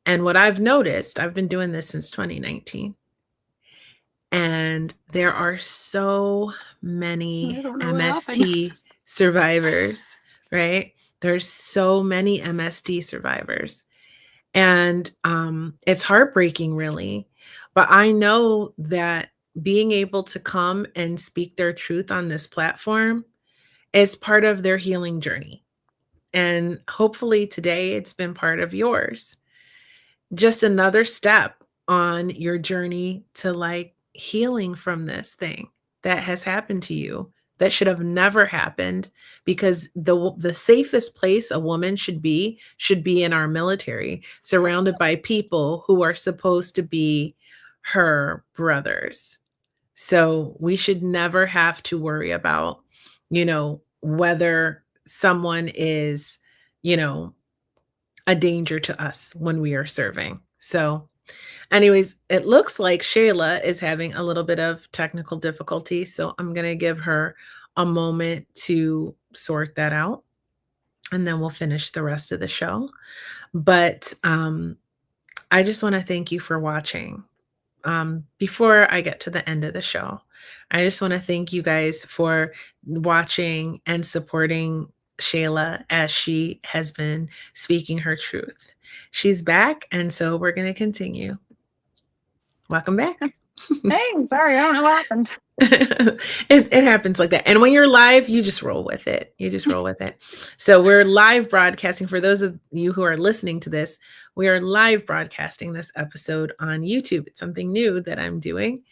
And what I've noticed, I've been doing this since 2019, and there are so I many don't know what happened. MST survivors, right? There's so many MST survivors. And it's heartbreaking, really. But I know that being able to come and speak their truth on this platform is part of their healing journey. And hopefully today it's been part of yours. Just another step on your journey to like healing from this thing that has happened to you that should have never happened, because the safest place a woman should be in our military, surrounded by people who are supposed to be her brothers. So we should never have to worry about, whether someone is, you know a danger to us when we are serving. So, anyways, it looks like Shayla is having a little bit of technical difficulty. So, I'm going to give her a moment to sort that out, and then we'll finish the rest of the show. But I just want to thank you for watching. Before I get to the end of the show, I just want to thank you guys for watching and supporting Shayla as she has been speaking her truth. She's back, and so we're going to continue. Welcome back. Hey, I'm sorry, I don't know what happened. It happens like that. And when you're live, you just roll with it. You just roll with it. So we're live broadcasting. For those of you who are listening to this, we are live broadcasting this episode on YouTube. It's something new that I'm doing,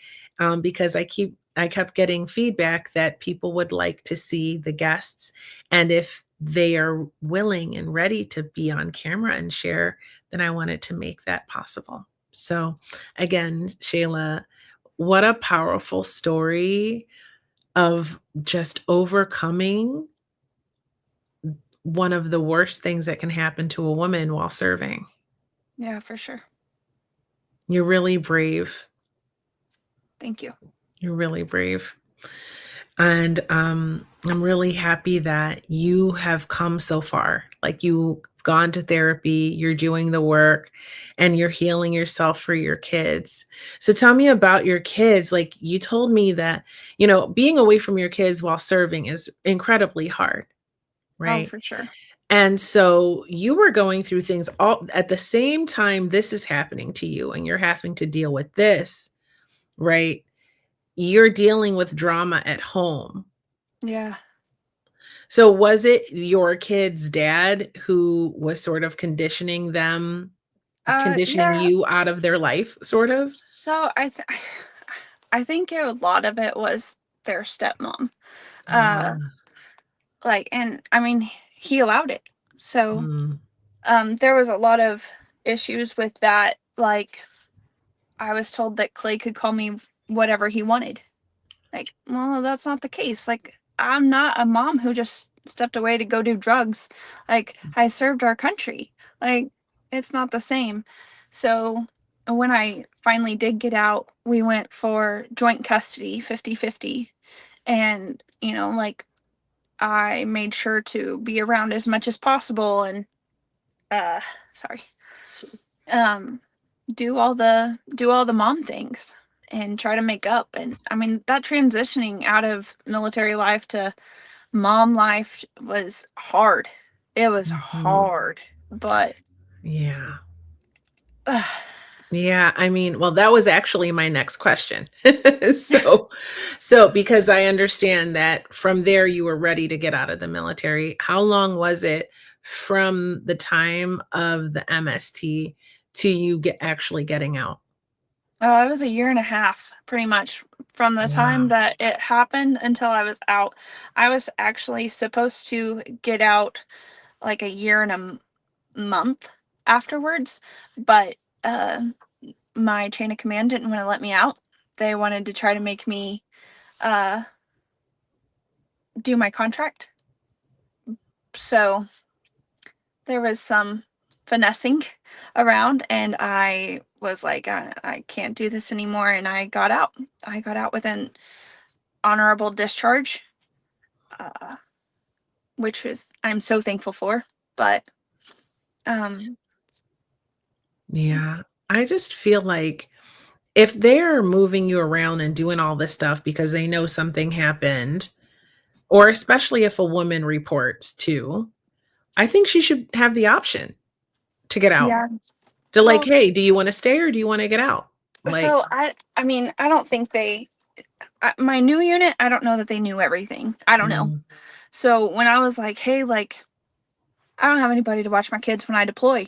because I kept getting feedback that people would like to see the guests, and if they are willing and ready to be on camera and share, then I wanted to make that possible. So again, Shayla, what a powerful story of just overcoming one of the worst things that can happen to a woman while serving. Yeah, for sure. You're really brave. Thank you. You're really brave. And I'm really happy that you have come so far. Like, you've gone to therapy, you're doing the work, and you're healing yourself for your kids. So tell me about your kids. Like, you told me that, being away from your kids while serving is incredibly hard, Oh, right? for sure. And so you were going through things all at the same time this is happening to you, and you're having to deal with this, right? You're dealing with drama at home. Yeah. So was it your kid's dad who was sort of conditioning Yeah. you out of their life, sort of? So I think a lot of it was their stepmom. Uh, Ah, and I mean, he allowed it. So, mm, there was a lot of issues with that. Like, I was told that Clay could call me whatever he wanted. Like, well, that's not the case. Like, I'm not a mom who just stepped away to go do drugs. Like, I served our country. Like, it's not the same. So, when I finally did get out, we went for joint custody, 50-50. And, like, I made sure to be around as much as possible and, uh, sorry, um, do all the mom things and try to make up. And I mean, that transitioning out of military life to mom life was hard. It was mhm. hard, but Yeah. uh, Yeah, I mean, well, that was actually my next question. So so because I understand that from there you were ready to get out of the military. How long was it from the time of the MST to you actually getting out? it was a year and a half, pretty much, from the time Wow. that it happened until I was out. I was actually supposed to get out like a year and a month afterwards, but uh, my chain of command didn't want to let me out. They wanted to try to make me uh, do my contract. So there was some finessing around, and I was like, I can't do this anymore. And I got out. I got out with an honorable discharge, uh, which I'm so thankful for. But Um, Yeah. I just feel like if they're moving you around and doing all this stuff because they know something happened, or especially if a woman reports too, I think she should have the option to get out. yeah. To like, Well, "Hey, do you wanna stay or do you wanna get out?" Like, so I mean, I don't think my new unit, I don't know that they knew everything. I don't know. mm, So when I was like, "Hey, like, I don't have anybody to watch my kids when I deploy.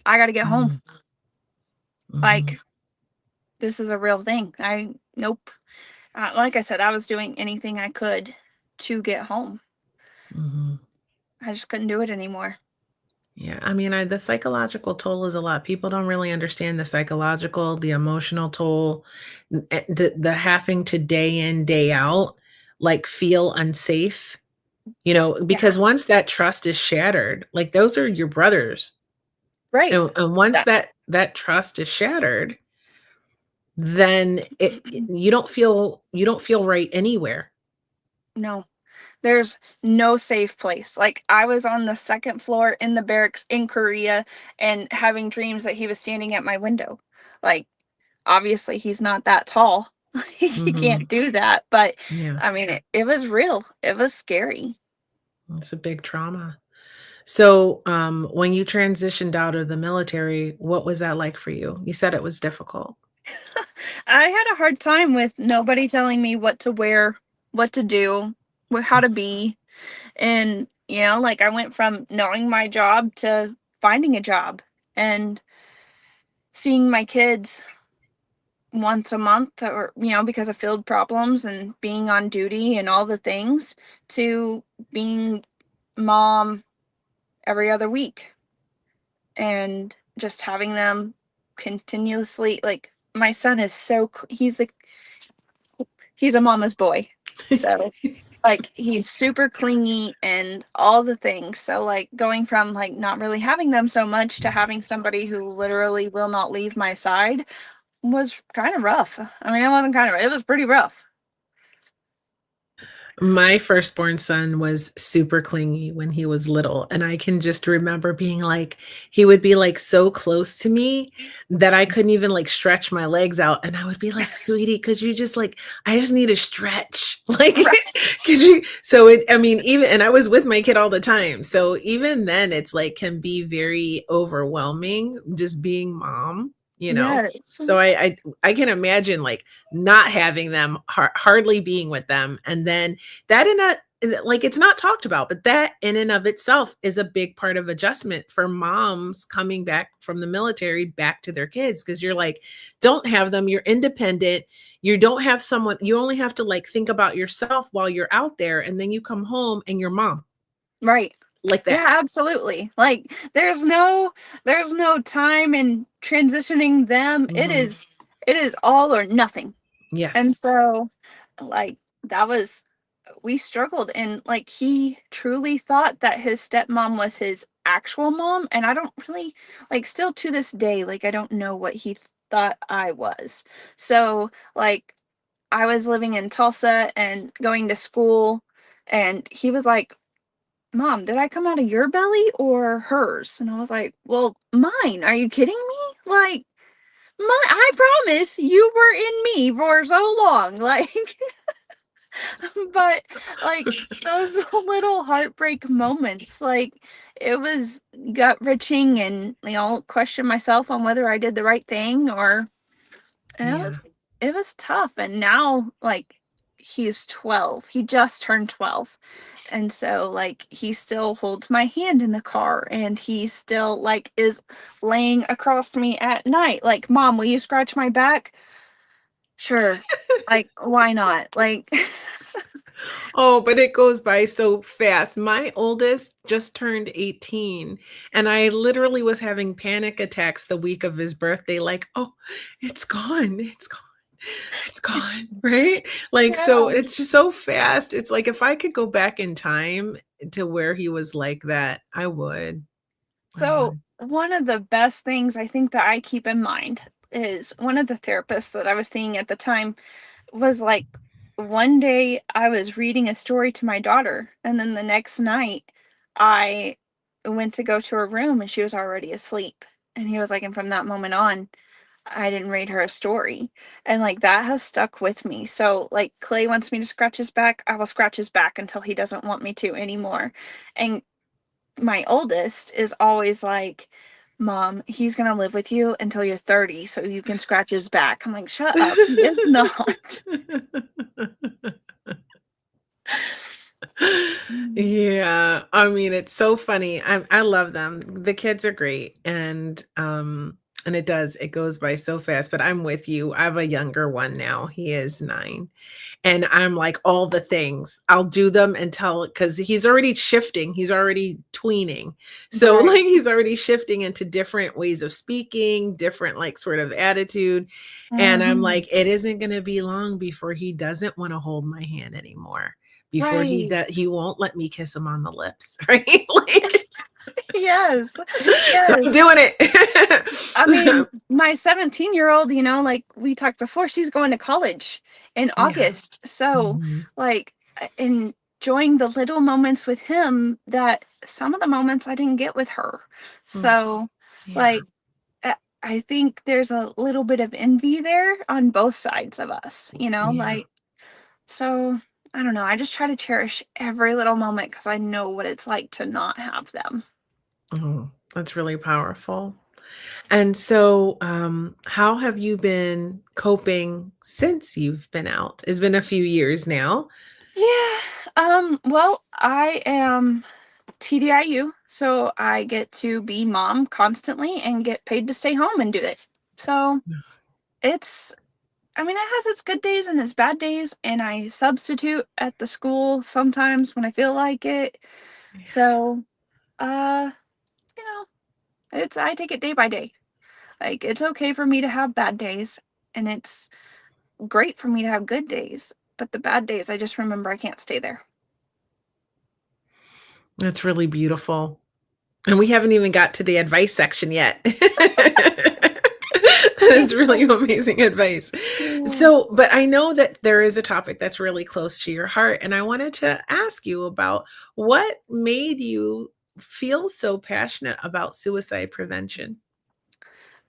I got to get home." mhm, mhm, Like, this is a real thing. Nope. Like I said, I was doing anything I could to get home. mhm. I just couldn't do it anymore. Yeah, I mean, the psychological toll is a lot. People don't really understand the psychological, the emotional toll, the having to day in, day out, like, feel unsafe, Yeah. because once that trust is shattered, like, those are your brothers, Right. and once That that trust is shattered, then you don't feel right anywhere. no. There's no safe place. Like, I was on the second floor in the barracks in Korea and having dreams that he was standing at my window. Like, obviously, he's not that tall. He can't Mhm. do that, but, Yeah, I mean, it was real. It was scary. it's a big trauma. So, when you transitioned out of the military, what was that like for you? You said it was difficult. I had a hard time with nobody telling me what to wear, what to do, how to be. And, like, I went from knowing my job to finding a job and seeing my kids once a month, or, because of field problems and being on duty and all the things, to being mom every other week and just having them continuously. Like, my son is he's a mama's boy. So, like, he's super clingy and all the things. So, like, going from, like, not really having them so much to having somebody who literally will not leave my side was kind of rough. I mean, it wasn't kind of, it was pretty rough. My firstborn son was super clingy when he was little, and I can just remember being like he would be, like, so close to me that I couldn't even, like, stretch my legs out, and I would be like, "Sweetie, could you just, like I just need a stretch." Like, Right. could you so it I mean, even and I was with my kid all the time, so even then, it's, like, can be very overwhelming just being mom, you know? Yes. So I can imagine, like, not having them, hardly being with them, and then that in a like, it's not talked about, but that in and of itself is a big part of adjustment for moms coming back from the military back to their kids, because 'cause you're like, don't have them, you're independent, you don't have someone you only have to, like, think about yourself while you're out there, and then you come home and you're mom, Right. like Yeah, that. absolutely. Like, there's no time in transitioning them. It Mhm. is it is all or nothing. And Yes. so, like, that was we struggled, and, like, he truly thought that his stepmom was his actual mom, and I don't really, like, still to this day, like, I don't know what he thought I was. So, like, I was living in Tulsa and going to school, and he was like, "Mom, did I come out of your belly or hers?" And I was like, "Well, mine. Are you kidding me? Like, I promise you were in me for so long." Like, but, like, those little heartbreak moments, like, it was gut-wrenching, and, question myself on whether I did the right thing, or and Yeah. it was tough. And now, like, he's 12. He just turned 12. And so, like, he still holds my hand in the car, and he still, like, is laying across me at night, like, "Mom, will you scratch my back?" "Sure." Like, why not? Like, Oh, but it goes by so fast. My oldest just turned 18, and I literally was having panic attacks the week of his birthday, like, "Oh, it's gone, it's gone, it's gone," right? Like, so yeah. it's just so fast. It's like if I could go back in time to where he was like that, I would. I So, would. one of the best things I think that I keep in mind is one of the therapists that I was seeing at the time was like, one day I was reading a story to my daughter, and then the next night I went to go to her room and she was already asleep. And he was like, and from that moment on, I didn't read her a story. And like that has stuck with me. So like Clay wants me to scratch his back, I will scratch his back until he doesn't want me to anymore. And my oldest is always like, Mom, he's gonna live with you until you're 30 so you can scratch his back. I'm like, shut up, he is not. Mm. Yeah, I mean, it's so funny. I love them. The kids are great, and it goes by so fast, but I'm with you. I have a younger one now. He is 9. And I'm like, all the things. I'll do them until because he's already shifting, he's already tweening. So, Right. like, he's already shifting into different ways of speaking, different, like, sort of attitude. And I'm Mhm. like, it isn't gonna be long before he doesn't wanna hold my hand anymore, before Right. he won't let me kiss him on the lips, right? Like, Yes. so I'm Yes. doing I mean, it. my 17-year-old, like we talked before, she's going to college in Yeah. August. So, Mhm. like, enjoying the little moments with him that some of the moments I didn't get with her. Mm, So, yeah. like, I think there's a little bit of envy there on both sides of us, Yeah. like, so I don't know. I just try to cherish every little moment because I know what it's like to not have them. Oh, that's really powerful. And so, how have you been coping since you've been out? It's been a few years now. Yeah. Well, I am TDIU, so I get to be mom constantly and get paid to stay home and do it. So it's, I mean, it has its good days and its bad days, and I substitute at the school sometimes when I feel like it. Yeah, So, uh, you know, I take it day by day. Like, it's okay for me to have bad days, and it's great for me to have good days. But the bad days, I just remember I can't stay there. that's really beautiful. And we haven't even got to the advice section yet. I That's really know. amazing advice. Yeah. So, but I know that there is a topic that's really close to your heart, and I wanted to ask you about what made you feel so passionate about suicide prevention?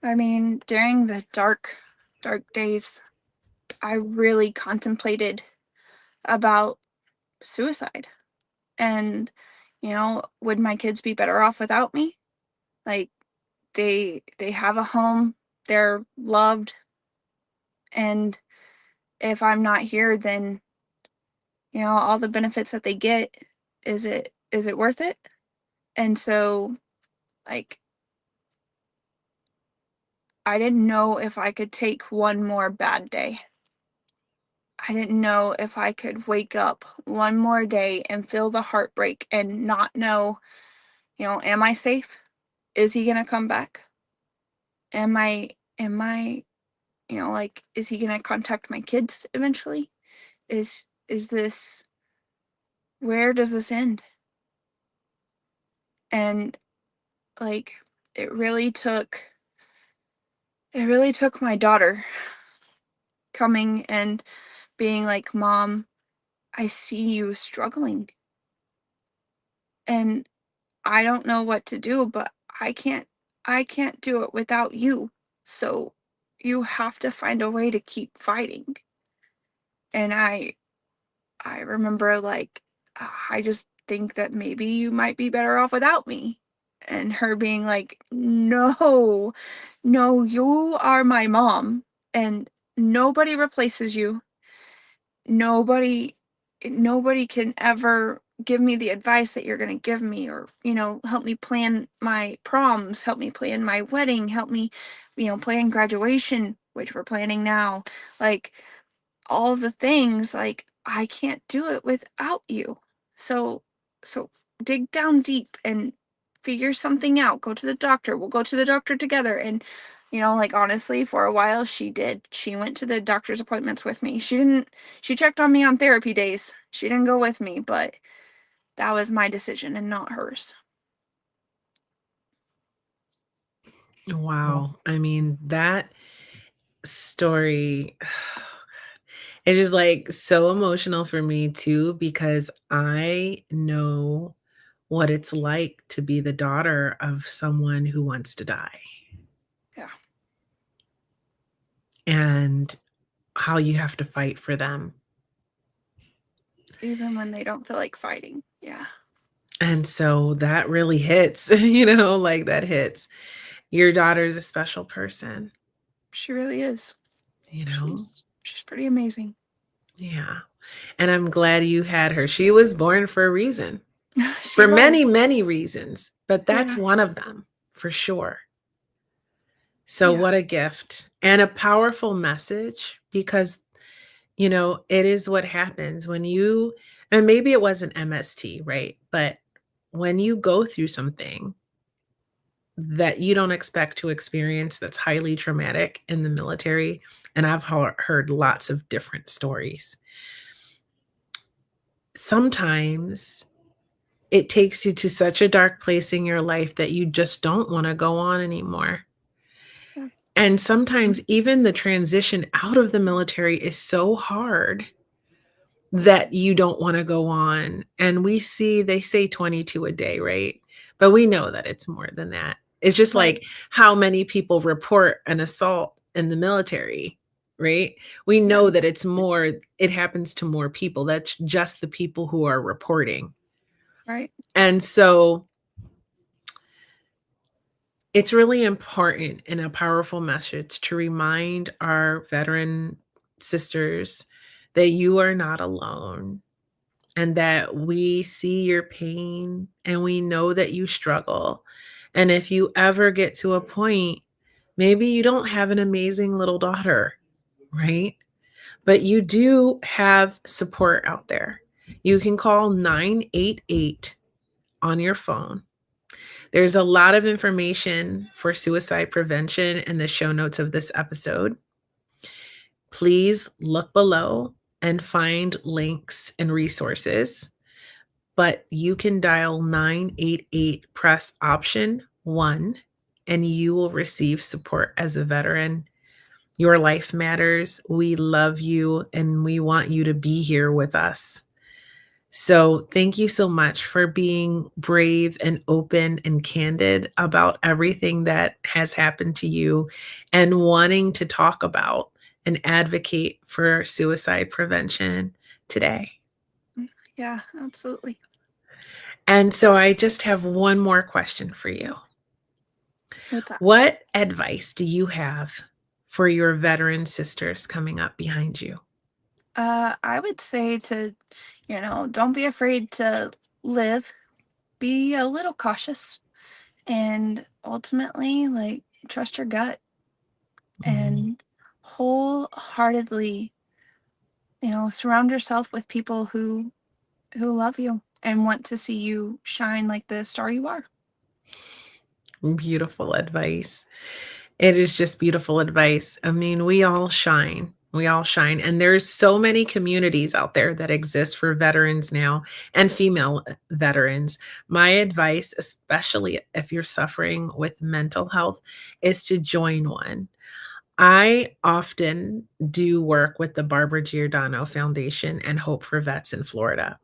I mean, during the dark, dark days, I really contemplated about suicide. And, would my kids be better off without me? Like they have a home, they're loved, and if I'm not here, then, all the benefits that they get, is it worth it? And so, like, I didn't know if I could take one more bad day. I didn't know if I could wake up one more day and feel the heartbreak and not know, am I safe? Is he gonna come back? Am I, like, is he gonna contact my kids eventually? Is this where does this end? And like it really took it really took my daughter coming and being like, Mom, I see you struggling. And I don't know what to do, but I can't I can't do it without you. So you have to find a way to keep fighting. And I remember like I just think that maybe you might be better off without me. And her being like, "No. No, you are my mom and nobody replaces you. Nobody nobody can ever give me the advice that you're going to give me or help me plan my proms, help me plan my wedding, help me plan graduation, which we're planning now, like all the things. Like I can't do it without you. So so dig down deep and figure something out. Go to the doctor. We'll go to the doctor together. And like honestly, for a while she did. She went to the doctor's appointments with me. She checked on me on therapy days. She didn't go with me, but that was my decision and not hers. Wow. I mean, that story it is, like, so emotional for me too because I know what it's like to be the daughter of someone who wants to die Yeah. and how you have to fight for them. Even when they don't feel like fighting. Yeah. And so that really hits, like that hits. Your daughter's a special person, She really is. you know? She's pretty amazing. Yeah. And I'm glad you had her. She was born for a reason, She for many, was. many reasons, but that's Yeah. one of them for sure. So, Yeah. what a gift and a powerful message because, it is what happens when and maybe it wasn't MST, right? But when you go through something that you don't expect to experience that's highly traumatic in the military, and I've heard lots of different stories. Sometimes it takes you to such a dark place in your life that you just don't want to go on anymore. Yeah. And sometimes even the transition out of the military is so hard that you don't want to go on. And they say 22 a day, right? But we know that it's more than that. It's just Right. like how many people report an assault in the military, right? We Yeah. know that it happens to more people. That's just the people who are reporting. Right. And so it's really important and a powerful message to remind our veteran sisters that you are not alone and that we see your pain and we know that you struggle. And if you ever get to a point, maybe you don't have an amazing little daughter, right? But you do have support out there. You can call 988 on your phone. There's a lot of information for suicide prevention in the show notes of this episode. Please look below and find links and resources. But you can dial 988, press option 1, and you will receive support as a veteran. Your life matters. We love you and we want you to be here with us. So, thank you so much for being brave and open and candid about everything that has happened to you and wanting to talk about and advocate for suicide prevention today. Yeah, absolutely. And so, I just have one more question for you. What's up? What advice do you have for your veteran sisters coming up behind you? I would say to, don't be afraid to live. Be a little cautious and ultimately like trust your gut Mm, and wholeheartedly, surround yourself with people who love you and want to see you shine like the star you are. beautiful advice. It is just beautiful advice. I mean, we all shine. We all shine. And there's so many communities out there that exist for veterans now and female veterans. My advice, especially if you're suffering with mental health, is to join one. I often do work with the Barbara Giordano Foundation and Hope for Vets in Florida.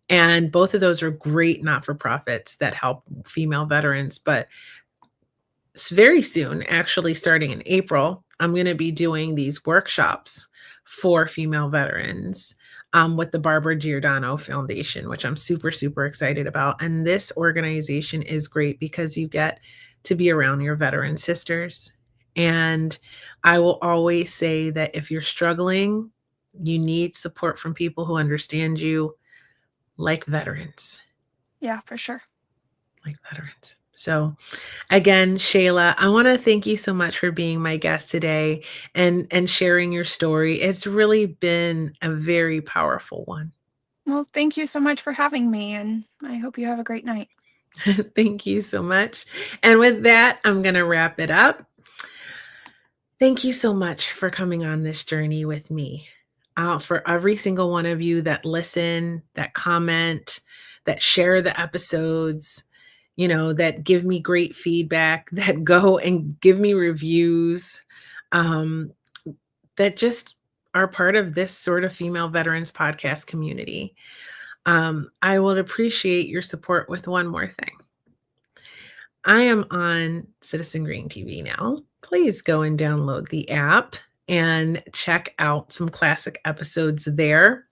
And both of those are great not for profits that help female veterans. But very soon, actually starting in April, I'm going to be doing these workshops for female veterans with the Barbara Giordano Foundation, which I'm super, super excited about. And this organization is great because you get to be around your veteran sisters. And I will always say that if you're struggling, you need support from people who understand you, like veterans, Yeah, for sure. like veterans. So, again, Shayla, I want to thank you so much for being my guest today and sharing your story. It's really been a very powerful one. Well, thank you so much for having me, and I hope you have a great night. Thank you so much. And with that, I'm going to wrap it up. Thank you so much for coming on this journey with me. For every single one of you that listen, that comment, that share the episodes, that give me great feedback, that go and give me reviews, um, that just are part of this sort of female veterans podcast community. I would appreciate your support with one more thing. I am on Citizen Green TV now. Please go and download the app and check out some classic episodes there.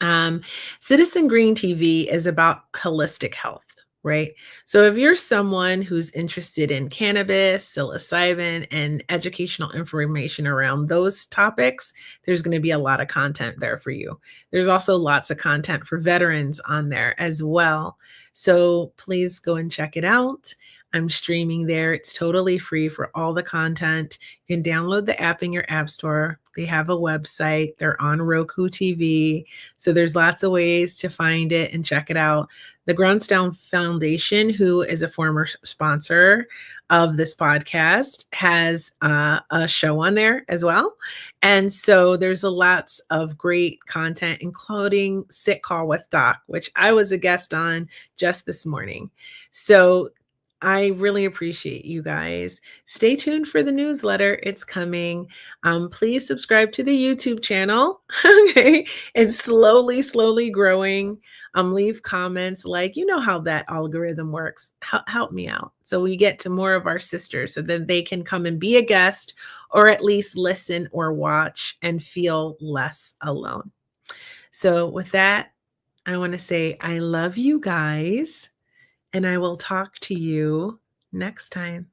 Um, Citizen Green TV is about holistic health, right? So if you're someone who's interested in cannabis, psilocybin, and educational information around those topics, there's going to be a lot of content there for you. There's also lots of content for veterans on there as well. So please go and check it out. I'm streaming there. It's totally free for all the content. You can download the app in your app store. They have a website. They're on Roku TV. So there's lots of ways to find it and check it out. The Grunstone Foundation, who is a former sponsor of this podcast, has a show on there as well. And so there's lots of great content, including Sit Call with Doc, which I was a guest on just this morning. So I really appreciate you guys. Stay tuned for the newsletter. It's coming. Please subscribe to the YouTube channel. Okay. It's slowly growing. Leave comments, like, you know how that algorithm works. Help me out so we get to more of our sisters so that they can come and be a guest or at least listen or watch and feel less alone. So with that, I want to say I love you guys, and I will talk to you next time.